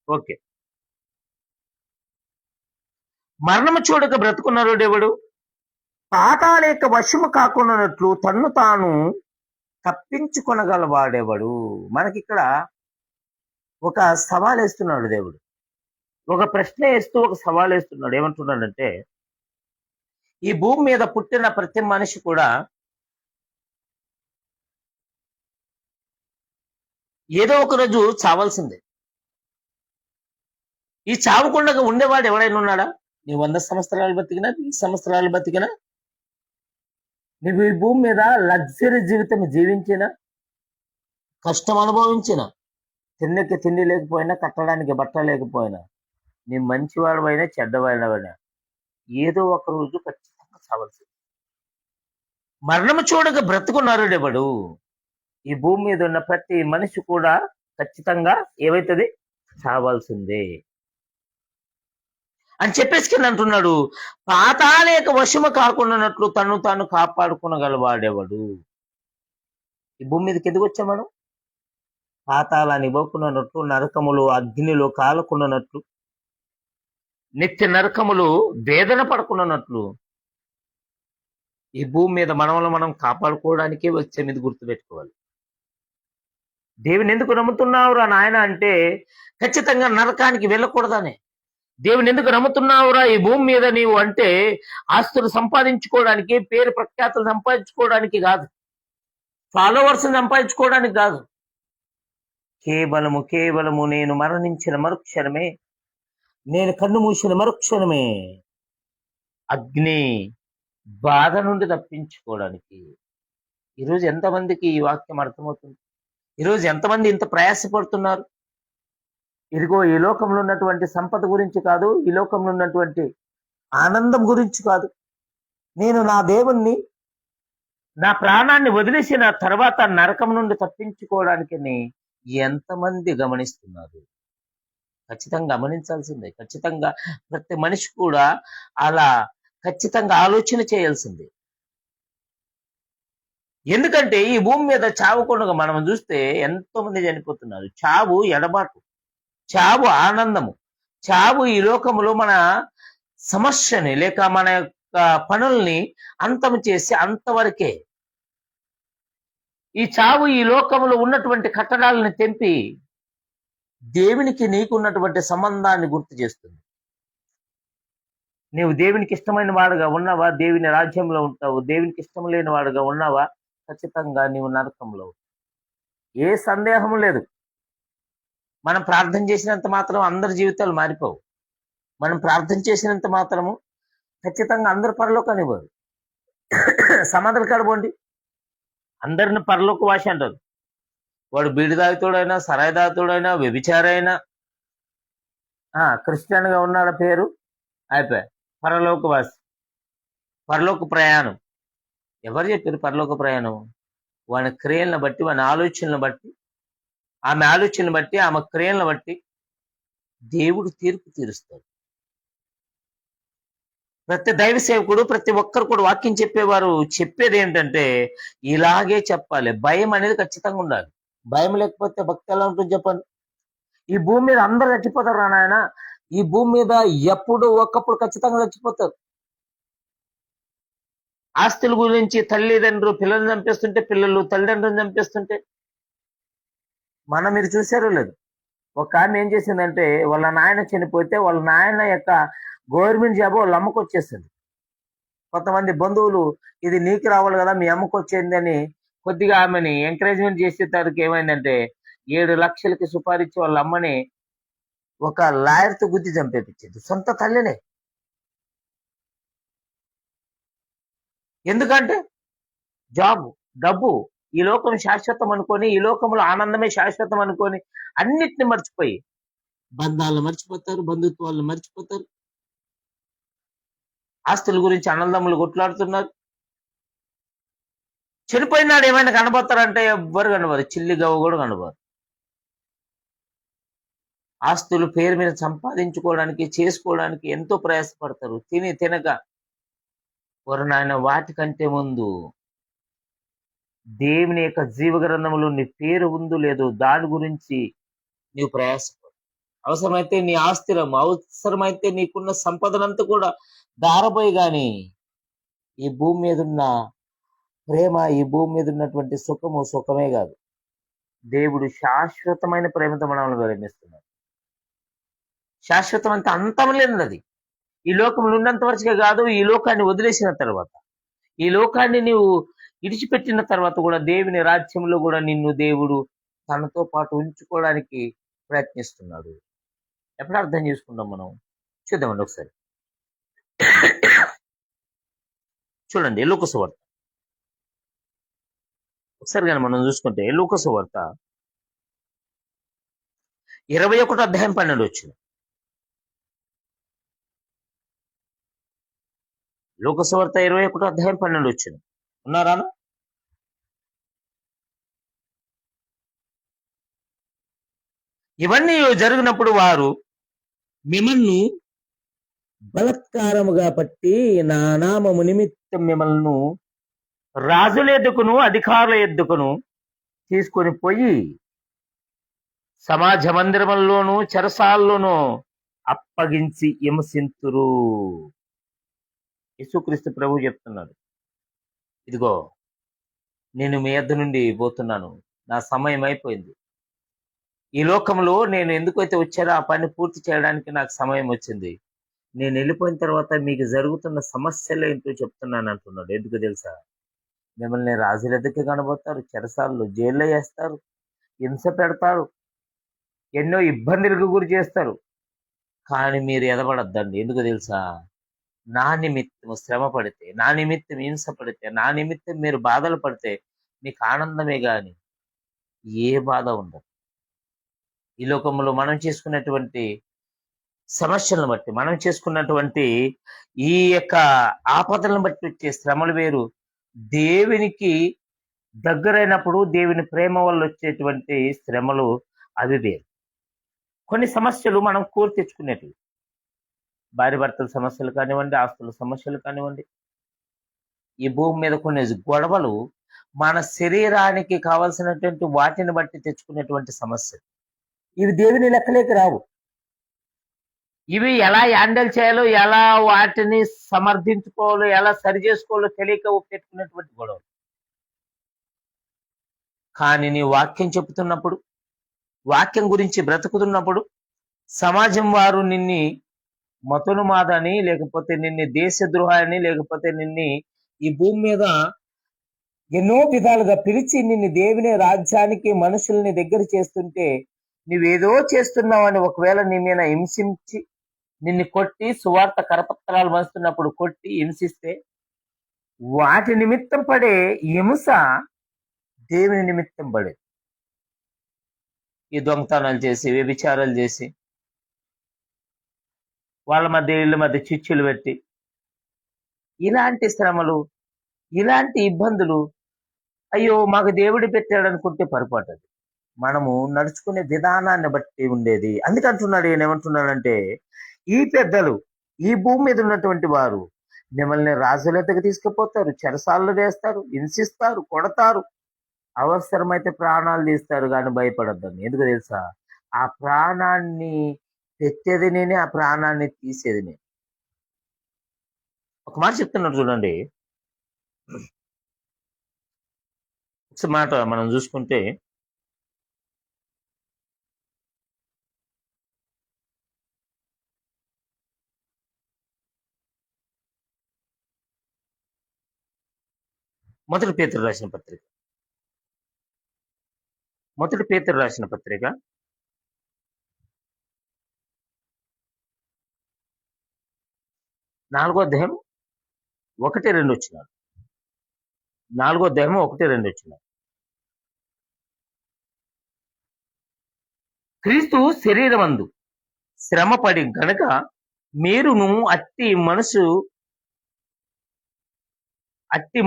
ఓకే. మరణము చూడక బ్రతుకున్నారు దేవుడు, పాతాళ యొక్క వశము కాకున్నట్లు తన్ను తాను తప్పించుకొనగలవాడేవాడు. మనకిక్కడ ఒక సవాల్ వేస్తున్నాడు దేవుడు, ఒక ప్రశ్న వేస్తూ ఒక సవాల్ వేస్తున్నాడు. ఏమంటున్నాడంటే ఈ భూమి మీద పుట్టిన ప్రతి మనిషి కూడా ఏదో ఒక రోజు చావాల్సిందే. ఈ చావకుండా ఉండేవాడు ఎవడైనా ఉన్నాడా? నీ 100 సంవత్సరాలు బతికినా, 20 సంవత్సరాలు బతికినా, నువ్వు ఈ భూమి మీద లగ్జరీ జీవితం జీవించిన, కష్టం అనుభవించిన, తిండికి తిండి లేకపోయినా, కట్టడానికి బట్ట లేకపోయినా, నీ మంచివాడమైనా చెడ్డవాడమైనా ఏదో ఒక రోజు ఖచ్చితంగా చావాల్సింది. మరణము చూడక బ్రతుకున్నారు ఎవడు? ఈ భూమి మీద ఉన్న ప్రతి మనిషి కూడా ఖచ్చితంగా ఏమైతుంది, చావాల్సిందే అని చెప్పేసి అంటున్నాడు. పాతాళ యొక్క వశము కాకుండానట్లు తను తాను కాపాడుకునగలవాడేవాడు. ఈ భూమి మీదకి ఎందుకు వచ్చాం మనం? పాతాళాన్ని పోకున్నట్లు, నరకములు అగ్నిలో కాలకుండానట్లు, నిత్య నరకములు వేదన పడకుండానట్లు ఈ భూమి మీద మనల్ని మనం కాపాడుకోవడానికే వచ్చే మీద గుర్తుపెట్టుకోవాలి. దేవుని ఎందుకు నమ్ముతున్నావురా నాయన అంటే ఖచ్చితంగా నరకానికి వెళ్ళకూడదనే. దేవుని ఎందుకు నమ్ముతున్నావురా ఈ భూమి మీద నీవు అంటే ఆస్తులు సంపాదించుకోవడానికి, పేరు ప్రఖ్యాతులు సంపాదించుకోవడానికి కాదు, ఫాలోవర్స్ సంపాదించుకోవడానికి కాదు. కేవలము నేను మరణించిన మరుక్షణమే, నేను కన్ను మూసిన మరుక్షణమే అగ్ని బాధ నుండి తప్పించుకోవడానికి. ఈరోజు ఎంతమందికి ఈ వాక్యం అర్థమవుతుంది? ఈరోజు ఎంతమంది ఇంత ప్రయాసపడుతున్నారు? ఇదిగో ఈ లోకంలో ఉన్నటువంటి సంపద గురించి కాదు, ఈ లోకంలో ఉన్నటువంటి ఆనందం గురించి కాదు, నేను నా దేవుణ్ణి, నా ప్రాణాన్ని వదిలేసిన తర్వాత నరకం నుండి తప్పించుకోవడానికి ఎంతమంది గమనిస్తున్నారు? ఖచ్చితంగా గమనించాల్సిందే. ఖచ్చితంగా ప్రతి మనిషి కూడా అలా ఖచ్చితంగా ఆలోచన చేయాల్సిందే. ఎందుకంటే ఈ భూమి మీద చావకుండా మనం చూస్తే ఎంతో మంది చనిపోతున్నారు. చావు ఎడబాటు, చావు ఆనందము, చావు ఈ లోకములో మన సమస్యని లేక మన యొక్క పనుల్ని అంతం చేసి అంతవరకే. ఈ చావు ఈ లోకములో ఉన్నటువంటి కట్టడాలను తెంపి దేవునికి నీకున్నటువంటి సంబంధాన్ని గుర్తు చేస్తుంది. నీవు దేవునికి ఇష్టమైన వాడుగా ఉన్నావా, దేవుని రాజ్యంలో ఉంటావు. దేవునికి ఇష్టం లేని వాడుగా ఉన్నావా, ఖచ్చితంగా నీవు నరకంలో. ఏ సందేహం లేదు. మనం ప్రార్థన చేసినంత మాత్రం అందరి జీవితాలు మారిపోవు. మనం ప్రార్థన చేసినంత మాత్రము ఖచ్చితంగా అందరు పరలోకానికి పోరు. సమాధులు కడబోండి, అందరిని పరలోక వాసి అంటారు. వాడు బీడి తాగుతోడైనా, సరాయి తాగుతోడైనా, వ్యభిచారైనా, క్రిస్టియన్ గా ఉన్నాడు పేరు అయిపోయా పరలోక వాసి, పరలోక ప్రయాణం. ఎవరు చెప్పారు పరలోక ప్రయాణం? వాని క్రియలను బట్టి, వాని ఆలోచనలను బట్టి, ఆమె ఆలోచనలు బట్టి, ఆమె క్రియలను బట్టి దేవుడు తీర్పు తీరుస్తాడు. ప్రతి దైవ సేవకుడు, ప్రతి ఒక్కరు కూడా వాక్యం చెప్పేవారు చెప్పేది ఏంటంటే ఇలాగే చెప్పాలి. భయం అనేది ఖచ్చితంగా ఉండాలి. భయం లేకపోతే భక్తి ఎలా ఉంటుంది చెప్పండి? ఈ భూమి మీద అందరు చచ్చిపోతారు రా నాయన. ఈ భూమి మీద ఎప్పుడు ఒకప్పుడు ఖచ్చితంగా చచ్చిపోతారు. ఆస్తుల గురించి తల్లిదండ్రులు పిల్లల్ని చంపేస్తుంటే, పిల్లలు తల్లిదండ్రులను చంపేస్తుంటే మనం మీరు చూసారో లేదు. ఒక ఆమె ఏం చేసిందంటే వాళ్ళ నాయన చనిపోతే వాళ్ళ నాయన యొక్క గవర్నమెంట్ జాబ్ వాళ్ళ అమ్మకు వచ్చేసింది. కొంతమంది బంధువులు ఇది నీకు రావాలి కదా, మీ అమ్మకు వచ్చేది అని కొద్దిగా ఆమెని ఎంకరేజ్మెంట్ చేసేసరికి ఏమైందంటే 7 లక్షలకి సుపారిచ్చి వాళ్ళ అమ్మని ఒక లాయర్తో గుద్ది చంపేపించింది, సొంత తల్లినే. ఎందుకంటే జాబ్, డబ్బు, ఈ లోకం శాశ్వతం అనుకొని, ఈ లోకంలో ఆనందమే శాశ్వతం అనుకొని అన్నిటిని మర్చిపోయి బంధాలను మర్చిపోతారు, బంధుత్వాలను మర్చిపోతారు, ఆస్తుల గురించి అన్నదమ్ములు కొట్లాడుతున్నారు. చనిపోయినాడు ఏమైనా కనబోతారంటే ఎవ్వరు కనబరు, చిల్లి గవ్వ కూడా కనబరు. ఆస్తులు పేరు మీద సంపాదించుకోవడానికి, చేసుకోవడానికి ఎంతో ప్రయాసపడతారు. తినక వరు నాయన వాటికంటే ముందు దేవుని యొక్క జీవగ్రంథంలో నీ పేరు ఉందో లేదో దాని గురించి నీవు ప్రయాసపడు. అవసరమైతే నీ ఆస్తిరం, అవసరమైతే నీకున్న సంపదనంతా కూడా దారపోయి గాని ఈ భూమి మీద ఉన్న ప్రేమ, ఈ భూమి మీద ఉన్నటువంటి సుఖమే కాదు. దేవుడు శాశ్వతమైన ప్రేమతో మనల్ని ప్రేమిస్తున్నాడు. శాశ్వతం అంటే అంతం లేనిది. ఈ లోకంలో ఉన్నంత వరకే కాదు, ఈ లోకాన్ని వదిలేసిన తర్వాత, ఈ లోకాన్ని నీవు విడిచిపెట్టిన తర్వాత కూడా దేవుని రాజ్యంలో కూడా నిన్ను దేవుడు తనతో పాటు ఉంచుకోవడానికి ప్రయత్నిస్తున్నాడు. ఎప్పుడు అర్థం చేసుకుందాం మనం? చూద్దామండి ఒకసారి. చూడండి లూకా సువార్త ఒకసారి కానీ మనం చూసుకుంటే, లూకా సువార్త 21వ అధ్యాయం 12 వచ్చింది. లూకా సువార్త 21వ అధ్యాయం 12 వచ్చింది. ఉన్నారా? ఇవన్నీ జరిగినప్పుడు వారు మిమ్మల్ని బలత్కారముగా పట్టి నా నామము నిమిత్తం మిమ్మల్ని రాజుల ఎద్దుకును అధికారుల ఎద్దుకును తీసుకొని పోయి సమాజ మందిరముల్లోనూ చెరసాల్లోనూ అప్పగించి హింసింతురు. యేసుక్రీస్తు ప్రభు చెప్తున్నాడు, ఇదిగో నేను మీ యొద్ద నుండి పోతున్నాను, నా సమయం అయిపోయింది. ఈ లోకంలో నేను ఎందుకైతే వచ్చానో ఆ పని పూర్తి చేయడానికి నాకు సమయం వచ్చింది. నేను వెళ్ళిపోయిన తర్వాత మీకు జరుగుతున్న సమస్యలు ఏంటో చెప్తున్నాను అంటున్నాడు. ఎందుకు తెలుసా? మిమ్మల్ని రాజుల ఎదుట కనబోతారు, చెరసాలలో జైల్లో వేస్తారు, హింస పెడతారు, ఎన్నో ఇబ్బందులకు గురి చేస్తారు. కానీ మీరు ఎదబడద్దండి. ఎందుకు తెలుసా? నా నిమిత్తం శ్రమ పడితే, నా నిమిత్తం హింస పడితే, నా నిమిత్తం మీరు బాధలు పడితే మీకు ఆనందమే గాని ఏ బాధ ఉండదు. ఈ లోకంలో మనం చేసుకున్నటువంటి సమస్యలను బట్టి, మనం చేసుకున్నటువంటి ఈ యొక్క ఆపదలను బట్టి వచ్చే శ్రమలు వేరు. దేవునికి దగ్గరైనప్పుడు దేవుని ప్రేమ వల్ల వచ్చేటువంటి శ్రమలు అవి వేరు. కొన్ని సమస్యలు మనం కోరి తెచ్చుకునేటివి. భార్య భర్తల సమస్యలు కానివ్వండి, ఆస్తుల సమస్యలు కానివ్వండి, ఈ భూమి మీద కొన్ని గొడవలు మన శరీరానికి కావలసినటువంటి వాటిని బట్టి తెచ్చుకునేటువంటి సమస్యలు. ఇవి దేవుని లెక్కలేకి రావు. ఇవి ఎలా హ్యాండిల్ చేయాలో, ఎలా వాటిని సమర్థించుకోవాలో, ఎలా సరి చేసుకోవాలో తెలియక పెట్టుకునేటువంటి గొడవలు. కానీ నీ వాక్యం చెబుతున్నప్పుడు, వాక్యం గురించి బ్రతుకుతున్నప్పుడు, సమాజం వారు నిన్ని మతోన్మాదని, లేకపోతే నిన్ను దేశద్రోహాన్ని, లేకపోతే నిన్ని ఈ భూమి మీద ఎన్నో విధాలుగా పిలిచి నిన్ను దేవుని రాజ్యానికి మనుషుల్ని దగ్గర చేస్తుంటే, నువ్వేదో చేస్తున్నావని ఒకవేళ నీ మీద హింసించి నిన్ను కొట్టి సువార్త కరపత్రాలు పంచుతున్నప్పుడు కొట్టి హింసిస్తే, వాటి నిమిత్తం పడే హింస దేవుని నిమిత్తం పడేది. ఈ దొంగతనాలు చేసి, వ్యభిచారాలు చేసి, వాళ్ళ మధ్య వీళ్ళ మధ్య చిచ్చులు పెట్టి, ఇలాంటి శ్రమలు, ఇలాంటి ఇబ్బందులు అయ్యో మాకు దేవుడు పెట్టాడు అనుకుంటే పొరపాటు. అది మనము నడుచుకునే విధానాన్ని బట్టి ఉండేది. అందుకంటున్నాడు, ఈయన ఏమంటున్నాడంటే, ఈ పెద్దలు ఈ భూమి మీద ఉన్నటువంటి వారు మిమ్మల్ని రాజుల దగ్గర తీసుకుపోతారు, చెరసాలలో వేస్తారు, హింసిస్తారు, కొడతారు, అవసరమైతే ప్రాణాలు తీస్తారు, కానీ భయపడద్దని. ఎందుకు తెలుసా? ఆ ప్రాణాన్ని పెట్టేది నేనే, ఆ ప్రాణాన్ని తీసేది నేను. ఒక మాట చెప్తున్నాడు చూడండి. ఒక మాట మనం చూసుకుంటే, మొదటి పేతురు రాసిన పత్రిక, మొదటి పేతురు రాసిన పత్రిక 4వ అధ్యాయం 1-2 వచ్చినారు. 4వ అధ్యాయం 1-2 వచ్చినారు. క్రీస్తు శరీరమందు శ్రమపడి గనక మీరును అట్టి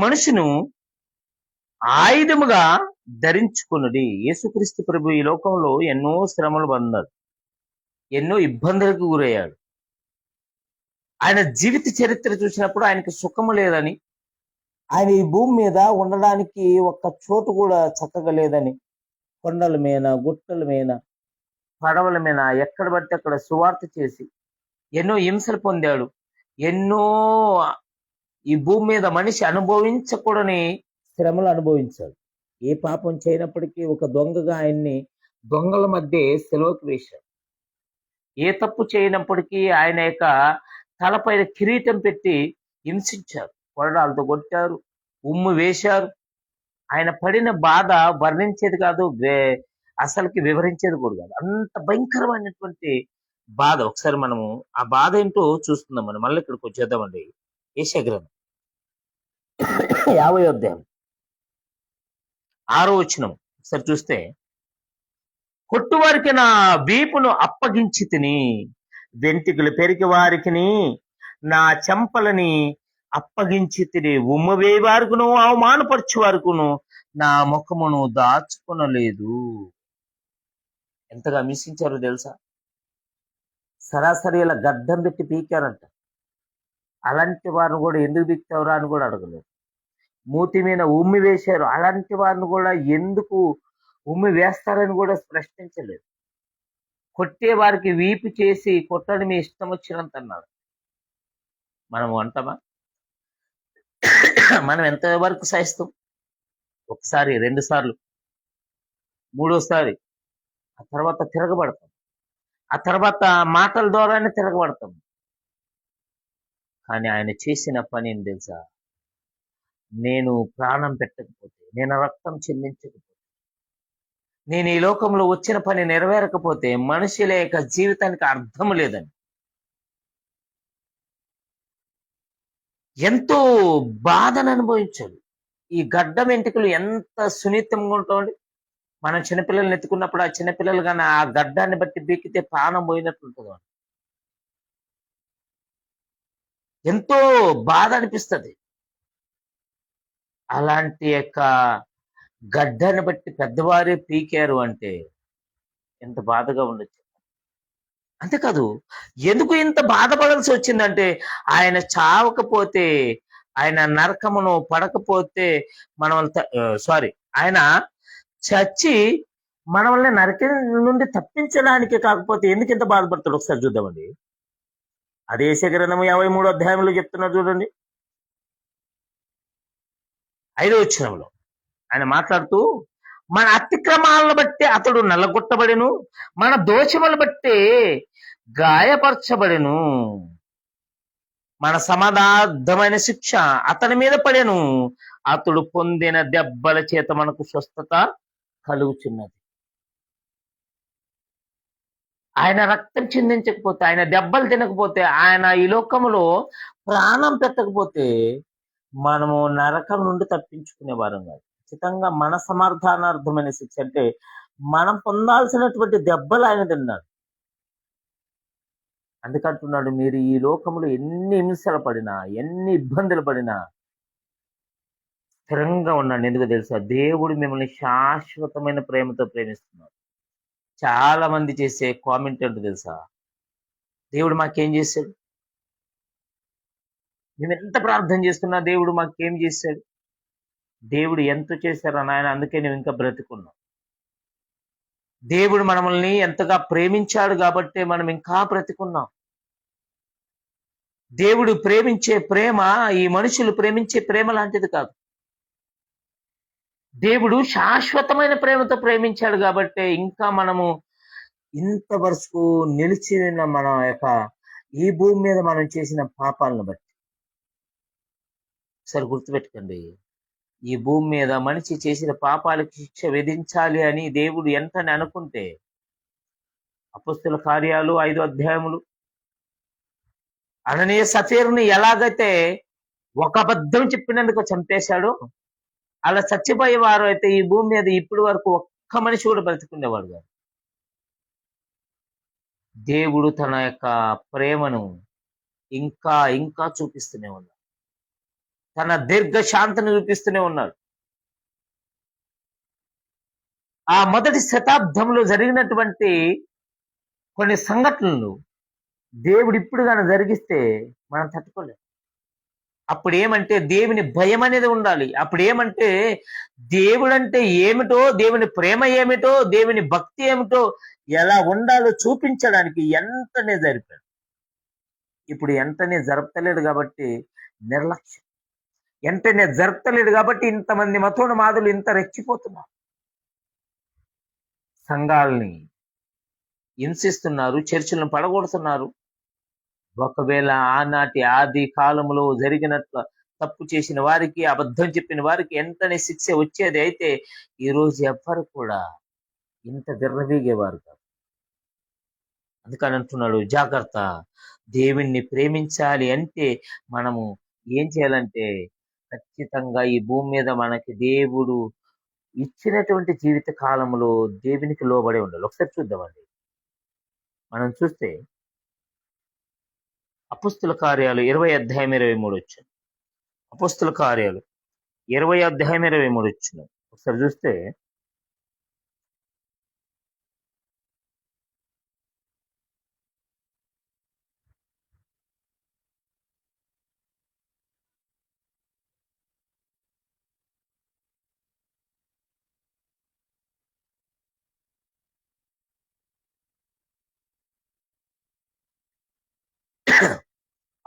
మనుషును ఆయుధముగా ధరించుకున్నది. యేసుక్రీస్తు ప్రభు ఈ లోకంలో ఎన్నో శ్రమలు పొందాడు, ఎన్నో ఇబ్బందులకు గురయ్యాడు. ఆయన జీవిత చరిత్ర చూసినప్పుడు ఆయనకి సుఖము లేదని, ఆయన ఈ భూమి మీద ఉండడానికి ఒక్క చోటు కూడా చక్కగా లేదని, కొండల మీద, గుట్టల మీద, పడవల మీద ఎక్కడ పడితే అక్కడ సువార్త చేసి ఎన్నో హింసలు పొందాడు. ఎన్నో ఈ భూమి మీద మనిషి అనుభవించకూడని శ్రమలు అనుభవించాడు. ఏ పాపం చేయనప్పటికీ ఒక దొంగగా ఆయన్ని దొంగల మధ్య సెలవుకు వేశాడు. ఏ తప్పు చేయనప్పటికీ ఆయన యొక్క తలపైన కిరీటం పెట్టి హింసించారు, కొరడాలతో కొట్టారు, ఉమ్ము వేశారు. ఆయన పడిన బాధ వర్ణించేది కాదు, అసలుకి వివరించేది కూడా కాదు. అంత భయంకరమైనటువంటి బాధ. ఒకసారి మనము ఆ బాధ ఏంటో చూస్తున్నాం. మనం మళ్ళీ ఇక్కడికి వచ్చేద్దామండి. యెషయా గ్రంథం 50వ అధ్యాయం 6వ వచనం ఒకసారి చూస్తే, కొట్టువారికి నా వీపును అప్పగించి తిని, వెంట్రుకలు పెరిగి వారికి నా చెంపలని అప్పగించి తిని, ఉమ్మవే వారుకును అవమానపరచు వారుకును నా ముఖమును దాచుకొనలేదు. ఎంతగా హింసించారో తెలుసా? సరాసరి ఇలా గడ్డం పెట్టి పీకారంట. అలాంటి వారిని కూడా ఎందుకు పీకావురా అని కూడా అడగలేదు. మూతి మీద ఉమ్మి వేశారు, అలాంటి వారిని కూడా ఎందుకు ఉమ్మి వేస్తారని కూడా ప్రశ్నించలేదు. కొట్టే వారికి వీపు చేసి కొట్టని మీ ఇష్టం వచ్చినంత అన్నారు. మనం అంటామా? మనం ఎంత వరకు సహిస్తాం? ఒకసారి, 2 సార్లు, 3వ సారి ఆ తర్వాత తిరగబడతాం. ఆ తర్వాత మాటల ద్వారానే తిరగబడతాం. కానీ ఆయన చేసిన పని ఏం తెలుసా? నేను ప్రాణం పెట్టకపోతే, నేను రక్తం చిందించకపోతే, నేను ఈ లోకంలో వచ్చిన పని నెరవేరకపోతే మనుషుల యొక్క జీవితానికి అర్థం లేదని ఎంతో బాధను అనుభవించాడు. ఈ గడ్డ వెంట్రుకలు ఎంత సున్నితంగా ఉంటాయండి. మనం చిన్నపిల్లల్ని ఎత్తుకున్నప్పుడు ఆ చిన్నపిల్లలు గాని ఆ గడ్డాన్ని బట్టి బీకితే ప్రాణం పోయినట్లుంటది. ఎంతో బాధ అనిపిస్తది. అలాంటి యొక్క గడ్డాన్ని బట్టి పెద్దవారే పీకారు అంటే ఎంత బాధగా ఉండొచ్చు. అంతేకాదు, ఎందుకు ఇంత బాధపడాల్సి వచ్చిందంటే ఆయన చావకపోతే, ఆయన నరకమును పడకపోతే సారీ, ఆయన చచ్చి మనల్ని నరకం నుండి తప్పించడానికి కాకపోతే ఎందుకు ఇంత బాధపడతాడు ఒకసారి చూద్దామండి. అదే యెషయా గ్రంథము 53 అధ్యాయంలో చెప్తున్నారు చూడండి. 5వ వచనంలో ఆయన మాట్లాడుతూ, మన అతిక్రమాలను బట్టి అతడు నల్లగొట్టబడెను, మన దోషములు బట్టి గాయపరచబడెను, మన సమాధానమైన శిక్ష అతని మీద పడెను, అతడు పొందిన దెబ్బల చేత మనకు స్వస్థత కలుగుచున్నది. ఆయన రక్తం చిందించకపోతే, ఆయన దెబ్బలు తినకపోతే, ఆయన ఈ లోకములో ప్రాణం పెట్టకపోతే మనము నరకం నుండి తప్పించుకునే వారం కాదు. ఖచ్చితంగా మన సమాధానార్థమైన శిక్ష అంటే మనం పొందాల్సినటువంటి దెబ్బలు ఆయన తిన్నాడు. అందుకంటున్నాడు, మీరు ఈ లోకంలో ఎన్ని హింసలు పడినా, ఎన్ని ఇబ్బందులు పడినా స్థిరంగా ఉండండి. ఎందుకు తెలుసా? దేవుడు మిమ్మల్ని శాశ్వతమైన ప్రేమతో ప్రేమిస్తున్నాడు. చాలా మంది చేసే కామెంట్ ఏంటో తెలుసా? దేవుడు మాకేం చేశాడు? మేము ఎంత ప్రార్థన చేస్తున్నా దేవుడు మాకేం చేశాడు? దేవుడు ఎంత చేశారు నాయన, అందుకే నువ్వు ఇంకా బ్రతుకున్నావు. దేవుడు మనల్ని ఎంతగా ప్రేమించాడు కాబట్టి మనం ఇంకా బ్రతికున్నాం. దేవుడు ప్రేమించే ప్రేమ ఈ మనుషులు ప్రేమించే ప్రేమ లాంటిది కాదు. దేవుడు శాశ్వతమైన ప్రేమతో ప్రేమించాడు కాబట్టి ఇంకా మనము ఇంత వరకు నిలిచిన మన యొక్క ఈ భూమి మీద మనం చేసిన పాపాలను బట్టి. సరే గుర్తుపెట్టుకోండి, ఈ భూమి మీద మనిషి చేసిన పాపాలకు శిక్ష విధించాలి అని దేవుడు ఎంతని అనుకుంటే, అపొస్తలుల కార్యాలు 5వ అధ్యాయములు అననీయ సఫీరుని ఎలాగైతే ఒక అబద్ధం చెప్పినందుకు చంపేశాడో, అలా చచ్చిపోయే వారు అయితే ఈ భూమి మీద ఇప్పటి వరకు ఒక్క మనిషి కూడా బ్రతికుండేవాడు కాదు. దేవుడు తన యొక్క ప్రేమను ఇంకా ఇంకా చూపిస్తూనే ఉన్నాడు. తన దీర్ఘశాంతిని చూపిస్తూనే ఉన్నాడు. ఆ మొదటి శతాబ్దంలో జరిగినటువంటి కొన్ని సంఘటనలు దేవుడు ఇప్పుడు గాని జరిగిస్తే మనం తట్టుకోలేం. అప్పుడు ఏమంటే దేవుని భయం అనేది ఉండాలి. అప్పుడు ఏమంటే దేవుడంటే ఏమిటో, దేవుని ప్రేమ ఏమిటో, దేవుని భక్తి ఏమిటో ఎలా ఉండాలో చూపించడానికి ఎంతనే జరిపాడు. ఇప్పుడు ఎంతనే జరపలేడు కాబట్టి నిర్లక్ష్యం. ఎంతనే జరపలేడు కాబట్టి ఇంతమంది మతోన్మాదులు ఇంత రెచ్చిపోతున్నారు. సంఘాలని హింసిస్తున్నారు, చర్చిలను పడగొడుతున్నారు. ఒకవేళ ఆనాటి ఆది కాలంలో జరిగినట్లు తప్పు చేసిన వారికి, అబద్ధం చెప్పిన వారికి ఎంతనే శిక్ష వచ్చేది అయితే ఈ రోజు ఎవ్వరు కూడా ఇంత విర్రవీగేవారు కాదు. అందుకని అంటున్నాడు, జాగ్రత్త. దేవుణ్ణి ప్రేమించాలి అంటే మనము ఏం చేయాలంటే ఖచ్చితంగా ఈ భూమి మీద మనకి దేవుడు ఇచ్చినటువంటి జీవిత కాలంలో దేవునికి లోబడి ఉండాలి. ఒకసారి చూద్దామండి. మనం చూస్తే అపొస్తలుల కార్యాలు 20 అధ్యాయం 23 వచ్చాను. అపొస్తలుల కార్యాలు 20 అధ్యాయం 23 వచ్చాను. ఒకసారి చూస్తే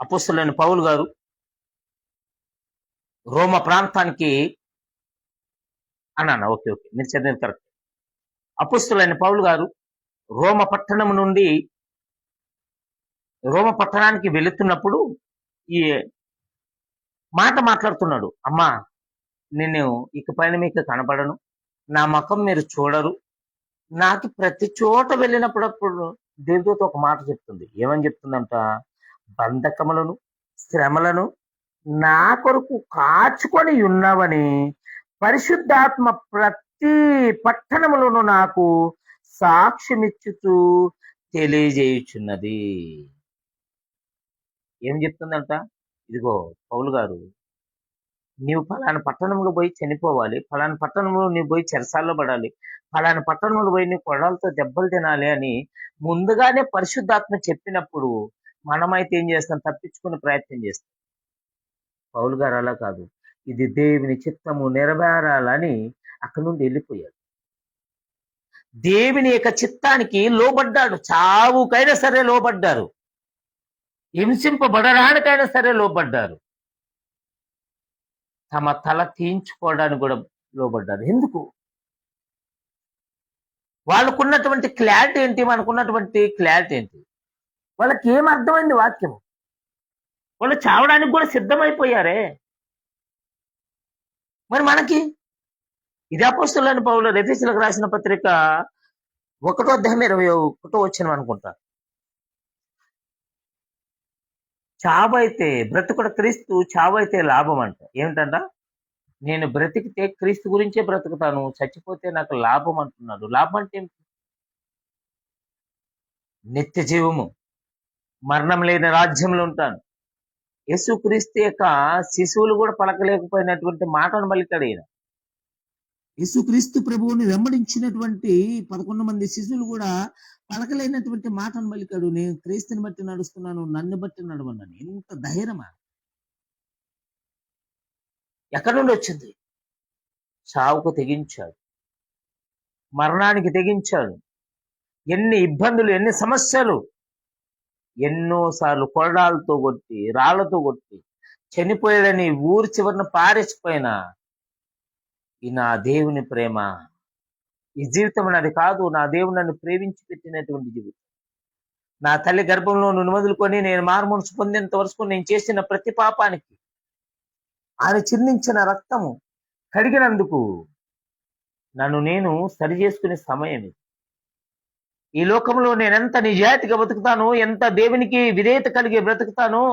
అపొస్తలుడైన పౌలు గారు రోమ ప్రాంతానికి ఓకే మీరు చదివింది కరెక్ట్. అపొస్తలుడైన పౌలు గారు రోమ పట్టణం నుండి రోమ పట్టణానికి వెళుతున్నప్పుడు ఈ మాట మాట్లాడుతున్నాడు. అమ్మా, నేను ఇకపైన మీకు కనపడను, నా ముఖం మీరు చూడరు. నాకు ప్రతి చోట వెళ్ళినప్పుడప్పుడు దేవదూత ఒక మాట చెప్తుంది. ఏమని చెప్తుందంట? బంధకములను, శ్రమలను నా కొరకు కాచుకొని ఉన్నావని పరిశుద్ధాత్మ ప్రతి పట్టణములోను నాకు సాక్ష్యమిచ్చుతూ తెలియజేయుచున్నది. ఏం చెప్తుందంట? ఇదిగో పౌలు గారు, నీవు ఫలానా పట్టణంలో పోయి చనిపోవాలి, ఫలానా పట్టణంలో నీవు పోయి చెరసాల్లో పడాలి, ఫలానా పట్టణంలో పోయి నీ కొడలతో దెబ్బలు తినాలి అని ముందుగానే పరిశుద్ధాత్మ చెప్పినప్పుడు మనమైతే ఏం చేస్తాం? తప్పించుకునే ప్రయత్నం చేస్తాం. పౌలు గారు అలా కాదు. ఇది దేవుని చిత్తము నెరవేరాలని అక్కడి నుండి వెళ్ళిపోయాడు. దేవుని యొక్క చిత్తానికి లోబడ్డాడు. చావుకైనా సరే లోబడ్డారు, హింసింపబడడానికైనా సరే లోబడ్డారు, తమ తల తీయించుకోవడానికి కూడా లోబడ్డారు. ఎందుకు? వాళ్ళకున్నటువంటి క్లారిటీ ఏంటి? మనకున్నటువంటి క్లారిటీ ఏంటి? వాళ్ళకి ఏం అర్థమైంది వాక్యం? వాళ్ళు చావడానికి కూడా సిద్ధమైపోయారే. మరి మనకి ఇది అపోస్తలుడైన పౌలు ఎఫెసీయులకు రాసిన పత్రిక 1:21 అనుకుంటా. చావైతే బ్రతుకుడ క్రీస్తు, చావైతే లాభం అంట. ఏమిటంట? నేను బ్రతికితే క్రీస్తు గురించే బ్రతుకుతాను, చచ్చిపోతే నాకు లాభం అంటున్నాడు. లాభం అంటే ఏమిటి? నిత్య జీవము, మరణం లేని రాజ్యంలో ఉంటాను. యేసుక్రీస్తు యొక్క శిశువులు కూడా పలకలేకపోయినటువంటి మాటను పలికాడు ఈయన. యేసుక్రీస్తు ప్రభువుని వెంబడించినటువంటి 11 మంది శిశువులు కూడా పలకలేనటువంటి మాటను పలికాడు. నేను క్రీస్తుని బట్టి నడుస్తున్నాను, నన్ను బట్టి నడవన్నాను. ఎంత ధైర్యమా! ఎక్కడి నుండి వచ్చింది? చావుకు తెగించాడు, మరణానికి తెగించాడు. ఎన్ని ఇబ్బందులు, ఎన్ని సమస్యలు, ఎన్నోసార్లు కొరడాలతో కొట్టి, రాళ్లతో కొట్టి చనిపోయాడని ఊరి చివరిన పారేసిపోయినా ఈ నా దేవుని ప్రేమ, ఈ జీవితం నాది కాదు, నా దేవుడు నన్ను ప్రేమించి పెట్టినటువంటి జీవితం. నా తల్లి గర్భంలో నుండి మొదలుకొని నేను మారుమనసు పొందేంత వరకు నేను చేసిన ప్రతి పాపానికి ఆయన చిందించిన రక్తము కడిగినందుకు నన్ను నేను సరి చేసుకునే సమయం ఇది. ఈ లోకంలో నేను ఎంత నిజాయితీగా బ్రతుకుతానో, ఎంత దేవునికి విధేయత కలిగి బ్రతుకుతానో,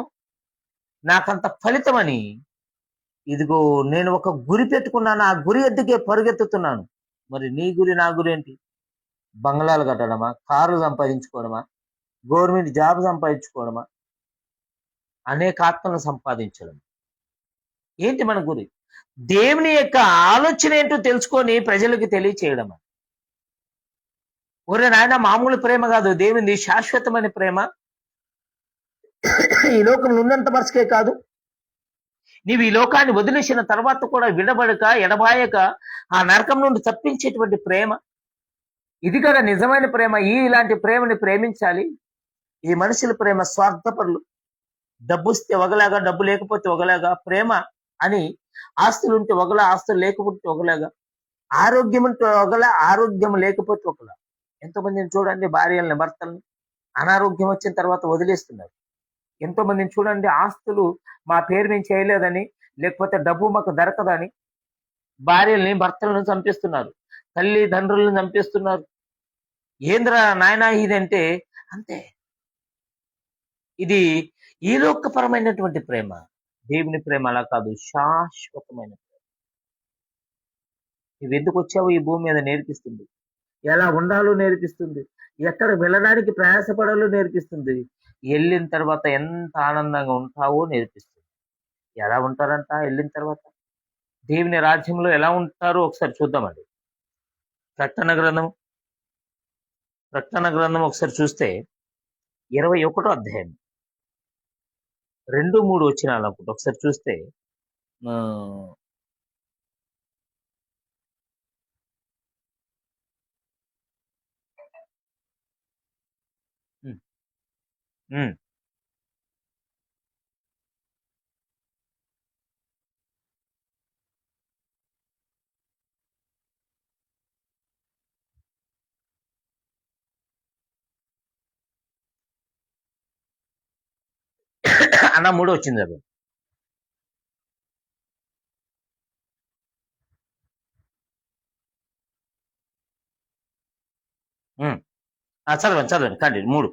నాకంత ఫలితమని ఇదిగో నేను ఒక గురి పెట్టుకున్నాను, ఆ గురి ఎద్దుకే పరుగెత్తుతున్నాను. మరి నీ గురి, నా గురి ఏంటి? బంగ్లాలు కట్టడమా? కార్లు సంపాదించుకోవడమా? Government job సంపాదించుకోవడమా? అనేక ఆత్మలను సంపాదించడం ఏంటి మన గురి? దేవుని యొక్క ఆలోచన ఏంటో తెలుసుకొని ప్రజలకు తెలియచేయడమా? ఒరే నాయన, మామూలు ప్రేమ కాదు దేవునిది, శాశ్వతమైన ప్రేమ. ఈ లోకంలో ఉన్నంత వరకే కాదు, నీవు ఈ లోకాన్ని వదిలేసిన తర్వాత కూడా విడబడక ఎడబాయక ఆ నరకం నుండి తప్పించేటువంటి ప్రేమ. ఇది కదా నిజమైన ప్రేమ. ఇలాంటి ప్రేమని ప్రేమించాలి. ఈ మనుషుల ప్రేమ స్వార్థపరులు. డబ్బు వస్తే ఒకలాగా, డబ్బు లేకపోతే ఒకలాగా ప్రేమ అని. ఆస్తులు ఉంటే ఒకలా, ఆస్తులు లేకపోతే ఒకలాగా. ఆరోగ్యం ఉంటే ఒకలా, ఆరోగ్యం లేకపోతే ఒకలా. ఎంతో మందిని చూడండి, భార్యల్ని, భర్తల్ని అనారోగ్యం వచ్చిన తర్వాత వదిలేస్తున్నారు. ఎంతో మందిని చూడండి, ఆస్తులు మా పేరు మేము చేయలేదని, లేకపోతే డబ్బు మాకు దొరకదని భార్యల్ని, భర్తలను చంపిస్తున్నారు, తల్లిదండ్రులను చంపిస్తున్నారు. ఏంద్రా నాయనా ఇదంటే? అంతే. ఇది ఈ లోకపరమైనటువంటి ప్రేమ. దేవుని ప్రేమ అలా కాదు, శాశ్వతమైన ప్రేమ. నువ్వు ఎందుకు వచ్చావో ఈ భూమి మీద నేర్పిస్తుంది, ఎలా ఉండాలో నేర్పిస్తుంది, ఎక్కడ వెళ్ళడానికి ప్రయాసపడాలో నేర్పిస్తుంది, వెళ్ళిన తర్వాత ఎంత ఆనందంగా ఉంటావో నేర్పిస్తుంది. ఎలా ఉంటారంట వెళ్ళిన తర్వాత? దేవుని రాజ్యంలో ఎలా ఉంటారో ఒకసారి చూద్దామండి. ప్రకటన గ్రంథం ప్రకటన గ్రంథం ఒకసారి చూస్తే 21 అధ్యాయం 2-3 వచనాలు అనుకుంటా. ఒకసారి చూస్తే ఆ, ఉమ్, ఉమ్, అన్న 3 వచ్చింది అది. చదవండి చదవండి కంటిన్యూ 3.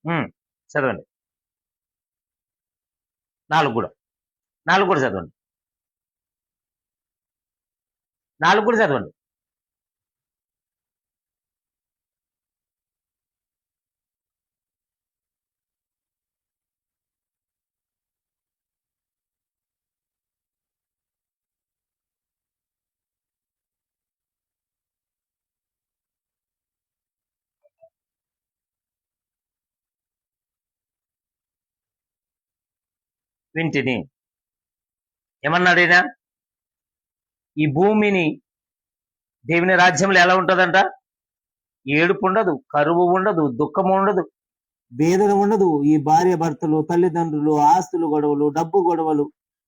ఉమ్, చదవండి 4 కూడా 4 కూడా చదవండి 4 కూడా చదవండి. వింటిని ఏమన్నాడు ఈయన? ఈ భూమిని దేవుని రాజ్యంలో ఎలా ఉంటదంట? ఏడుపు ఉండదు, కరువు ఉండదు, దుఃఖం ఉండదు, వేదన ఉండదు. ఈ భార్య భర్తలు, తల్లిదండ్రులు, ఆస్తులు గొడవలు, డబ్బు గొడవలు,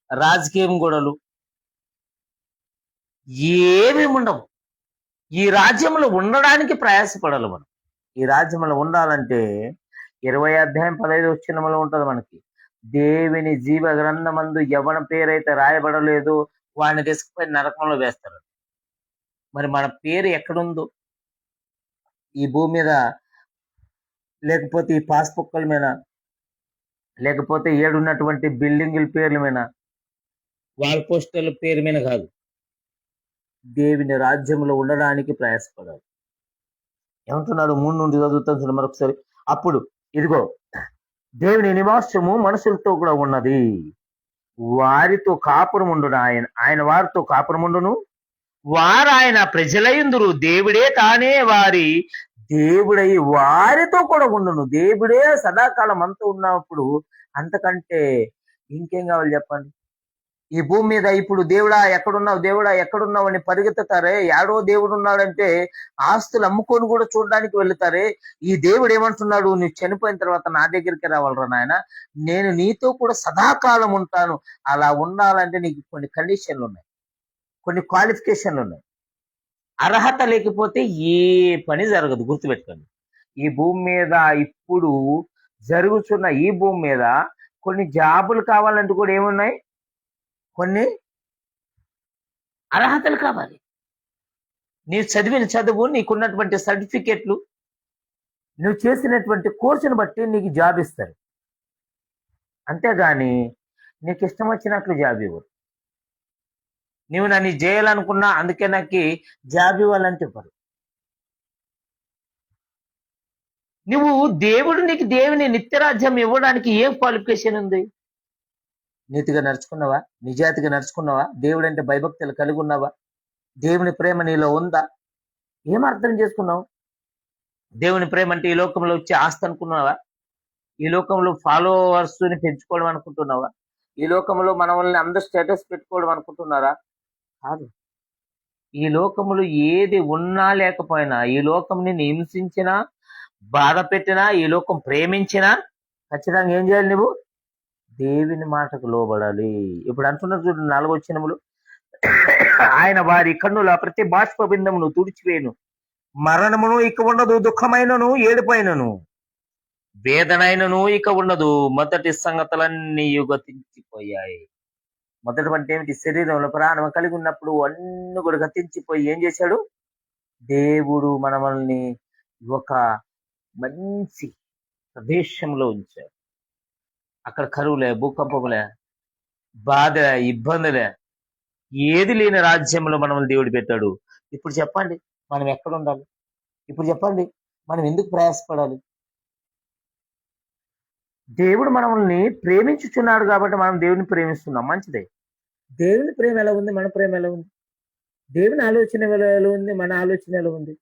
రాజకీయం గొడవలు ఏమీ ఉండవు. ఈ రాజ్యంలో ఉండడానికి ప్రయాసపడాలి మనం. ఈ రాజ్యంలో ఉండాలంటే 20 అధ్యాయం 15 వచనంలో ఉంటది మనకి. దేవుని జీవ గ్రంథమందు ఎవరి పేరైతే రాయబడలేదు వాడిని తీసుకుపోయి నరకంలో వేస్తారు. మరి మన పేరు ఎక్కడుందో? ఈ భూమి మీద, లేకపోతే ఈ పాస్ బుక్కల మీద, లేకపోతే ఏడున్నటువంటి బిల్డింగుల పేర్ల మీద, వాల్ పోస్టర్ల పేరు మీద కాదు. దేవుని రాజ్యంలో ఉండడానికి ప్రయాసపడాలి. ఏమంటున్నాడు? 3 నుండి చదువుతాను చూడు మరొకసారి. అప్పుడు ఇదిగో దేవుని నివాసము మనుషులతో కూడా ఉన్నది, వారితో కాపురముండును. ఆయన వారితో కాపురముండును, వారు ఆయన ప్రజలయందురు. దేవుడే తానే వారి దేవుడై వారితో కూడా ఉండును. దేవుడే సదాకాలం అంతా ఉన్నప్పుడు అంతకంటే ఇంకేం కావాలి చెప్పండి? ఈ భూమి మీద ఇప్పుడు దేవుడా ఎక్కడున్నావు, దేవుడా ఎక్కడున్నావు అని పరిగెత్తుతారే. యాడో దేవుడు ఉన్నాడంటే ఆస్తులు అమ్ముకొని కూడా చూడడానికి వెళ్తారే. ఈ దేవుడు ఏమంటున్నాడు? నువ్వు చనిపోయిన తర్వాత నా దగ్గరికి రావాలరా నాయన, నేను నీతో కూడా సదాకాలం ఉంటాను. అలా ఉండాలంటే నీకు కొన్ని కండిషన్లు ఉన్నాయి, కొన్ని క్వాలిఫికేషన్లు ఉన్నాయి. అర్హత లేకపోతే ఏ పని జరగదు, గుర్తుపెట్టుకోండి. ఈ భూమి మీద ఇప్పుడు జరుగుతున్న ఈ భూమి మీద కొన్ని జాబులు కావాలంటే కూడా ఏమున్నాయి? కొన్ని అర్హతలు కావాలి. నీవు చదివిన చదువు, నీకున్నటువంటి సర్టిఫికెట్లు, నువ్వు చేసినటువంటి కోర్సును బట్టి నీకు జాబ్ ఇస్తారు. అంతేగాని నీకు ఇష్టం వచ్చినట్లు జాబ్ ఇవ్వరు. నువ్వు నన్ను చేయాలనుకున్నా అందుకే నాకు జాబ్ ఇవ్వాలంటే ఇవ్వరు. నువ్వు నీకు దేవుని నిత్యరాజ్యం ఇవ్వడానికి ఏం క్వాలిఫికేషన్ ఉంది? నీతిగా నడుచుకున్నావా? నిజాయితీగా నడుచుకున్నావా? దేవుడు అంటే భయభక్తులు కలిగి ఉన్నావా? దేవుని ప్రేమ నీలో ఉందా? ఏం అర్థం చేసుకున్నావు? దేవుని ప్రేమ అంటే ఈ లోకంలో వచ్చి ఆస్తి అనుకున్నావా? ఈ లోకంలో ఫాలోవర్స్ ని పెంచుకోవడం అనుకుంటున్నావా? ఈ లోకంలో మనల్ని అందరూ స్టేటస్ పెట్టుకోవడం అనుకుంటున్నారా? కాదు. ఈ లోకములు ఏది ఉన్నా లేకపోయినా, ఈ లోకం నిన్ను హింసించినా, బాధ పెట్టినా, ఈ లోకం ప్రేమించినా ఖచ్చితంగా ఏం చేయాలి? నువ్వు దేవుని మాటకు లోబడాలి. ఇప్పుడు అంటున్నారు చూడు 4వ వచనములు, ఆయన వారి కన్నుల ప్రతి బాష్ప బిందమును తుడిచివేయను, మరణమును ఇక ఉండదు, దుఃఖమైనను ఏడుపైనను వేదనైనను ఇక ఉండదు, మొదటి సంగతులన్నీ గతించిపోయాయి. మొదటి అంటే ఏమిటి? శరీరంలో ప్రాణం కలిగి ఉన్నప్పుడు అన్ని కూడా గతించిపోయి ఏం చేశాడు? దేవుడు మనల్ని ఒక మంచి ప్రదేశంలో ఉంచాడు. అక్కడ కరువులే, భూకంపములే, బాధ, ఇబ్బందులే, ఏది లేని రాజ్యంలో మనల్ని దేవుడు పెట్టాడు. ఇప్పుడు చెప్పండి మనం ఎక్కడ ఉండాలి? ఇప్పుడు చెప్పండి మనం ఎందుకు ప్రయాసపడాలి? దేవుడు మనల్ని ప్రేమించుచున్నాడు కాబట్టి మనం దేవుని ప్రేమిస్తున్నాం, మంచిదే. దేవుని ప్రేమ ఎలా ఉంది? మన ప్రేమ ఎలా ఉంది? దేవుని ఆలోచన ఎలా ఉంది? మన ఆలోచన ఎలా ఉంది?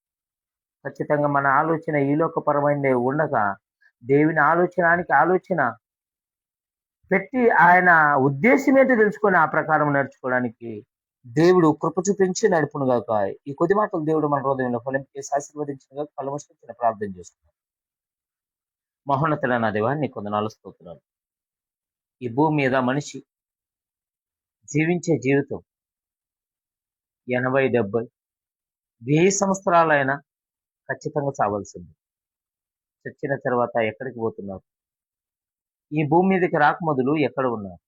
ఖచ్చితంగా మన ఆలోచన ఈ లోకపరమైనదే ఉండగా దేవుని ఆలోచన పెట్టి ఆయన ఉద్దేశం ఏంటో తెలుసుకొని ఆ ప్రకారం నడుచుకోవడానికి దేవుడు కృప చూపించి నడుపును గాక. ఈ కొద్ది మాటలు దేవుడు మన హృదయంలో ఫలింపేసి ఆశీర్వదించిన గాక. కళ్ళు మూసుకొని ప్రార్థన చేస్తున్నాం. మహోన్నతుల నా దేవా నీ కొందనాలు స్తోత్రాలు. ఈ భూమి మీద మనిషి జీవించే జీవితం 80, 70, 1000 సంవత్సరాలైనా ఖచ్చితంగా చావాల్సింది. చచ్చిన తర్వాత ఎక్కడికి పోతున్నారు? ఈ భూమి మీదకి రాకమొదలు ఎక్కడ ఉన్నారు?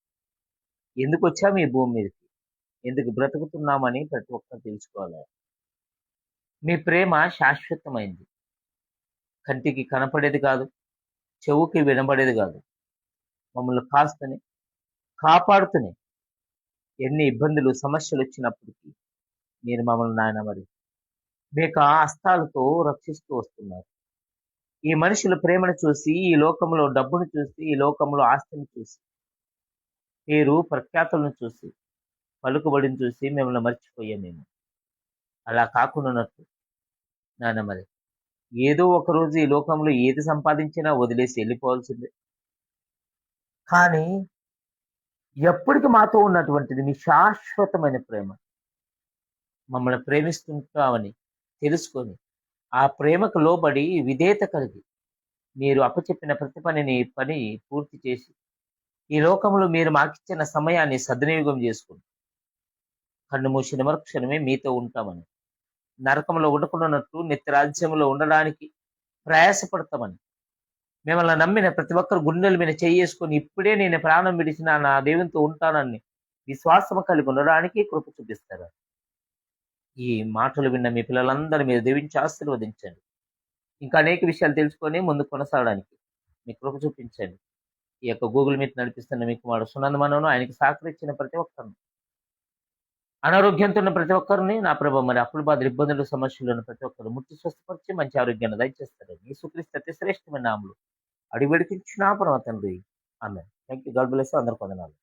ఎందుకు వచ్చాము ఈ భూమి మీదకి? ఎందుకు బ్రతుకుతున్నామని ప్రతి ఒక్కరు తెలుసుకోవాలి. మీ ప్రేమ శాశ్వతమైంది. కంటికి కనపడేది కాదు, చెవుకి వినబడేది కాదు. మమ్మల్ని కాస్తూనే, కాపాడుతూనే ఎన్ని ఇబ్బందులు, సమస్యలు వచ్చినప్పటికీ మీరు మమ్మల్ని నాయన మరి మీ యొక్క హస్తాలతో రక్షిస్తూ వస్తున్నారు. ఈ మనుషుల ప్రేమను చూసి, ఈ లోకంలో డబ్బును చూసి, ఈ లోకంలో ఆస్తిని చూసి, పేరు ప్రఖ్యాతులను చూసి, పలుకుబడిని చూసి మిమ్మల్ని మర్చిపోయాం మేము. అలా కాకుండానట్లు నాయన మరి ఏదో ఒక రోజు ఈ లోకంలో ఏది సంపాదించినా వదిలేసి వెళ్ళిపోవాల్సిందే. కానీ ఎప్పటికి మాతో ఉన్నటువంటిది మీ శాశ్వతమైన ప్రేమ. మమ్మల్ని ప్రేమిస్తుంటామని తెలుసుకొని, ఆ ప్రేమకు లోబడి విధేయత కలిగి, మీరు అప్పచెప్పిన ప్రతి పని పూర్తి చేసి, ఈ లోకంలో మీరు మాకిచ్చిన సమయాన్ని సద్వినియోగం చేసుకుని, కన్ను మూసిన మరుక్షణమే మీతో ఉంటామని, నరకంలో ఉండకుండానట్లు నిత్య రాజ్యంలో ఉండడానికి ప్రయాసపడతామని, మిమ్మల్ని నమ్మిన ప్రతి ఒక్కరు గుండెల మీద చేసుకొని ఇప్పుడే నేను ప్రాణం విడిచిన నా దేవునితో ఉంటానని విశ్వాసం కలిగి ఉండడానికి కృప చూపిస్తారు. ఈ మాటలు విన్న మీ పిల్లలందరూ మీరు దీవించి ఆశీర్వదించండి. ఇంకా అనేక విషయాలు తెలుసుకొని ముందు కొనసాగడానికి మీ కృప చూపించండి. ఈ యొక్క గూగుల్ మీట్ నడిపిస్తున్న మీ కుమారుడు సునందమనను ఆయనకి సహకరించిన ప్రతి ఒక్కరిని, అనారోగ్యంతో ఉన్న ప్రతి ఒక్కరిని నా ప్రభు మరి అప్పుల బాధలు, ఇబ్బందులు, సమస్యలు ఉన్న ప్రతి ఒక్కరు ముట్టి స్వస్థపరిచి మంచి ఆరోగ్యాన్ని దయచేస్తారు. యేసుక్రీస్తు అతి శ్రేష్టమైన నామములో అడిగి వేడుకుంటున్నా పరమ తండ్రి. ఆమేన్. థాంక్యూ. God bless you. అందరికీ వందనాలు.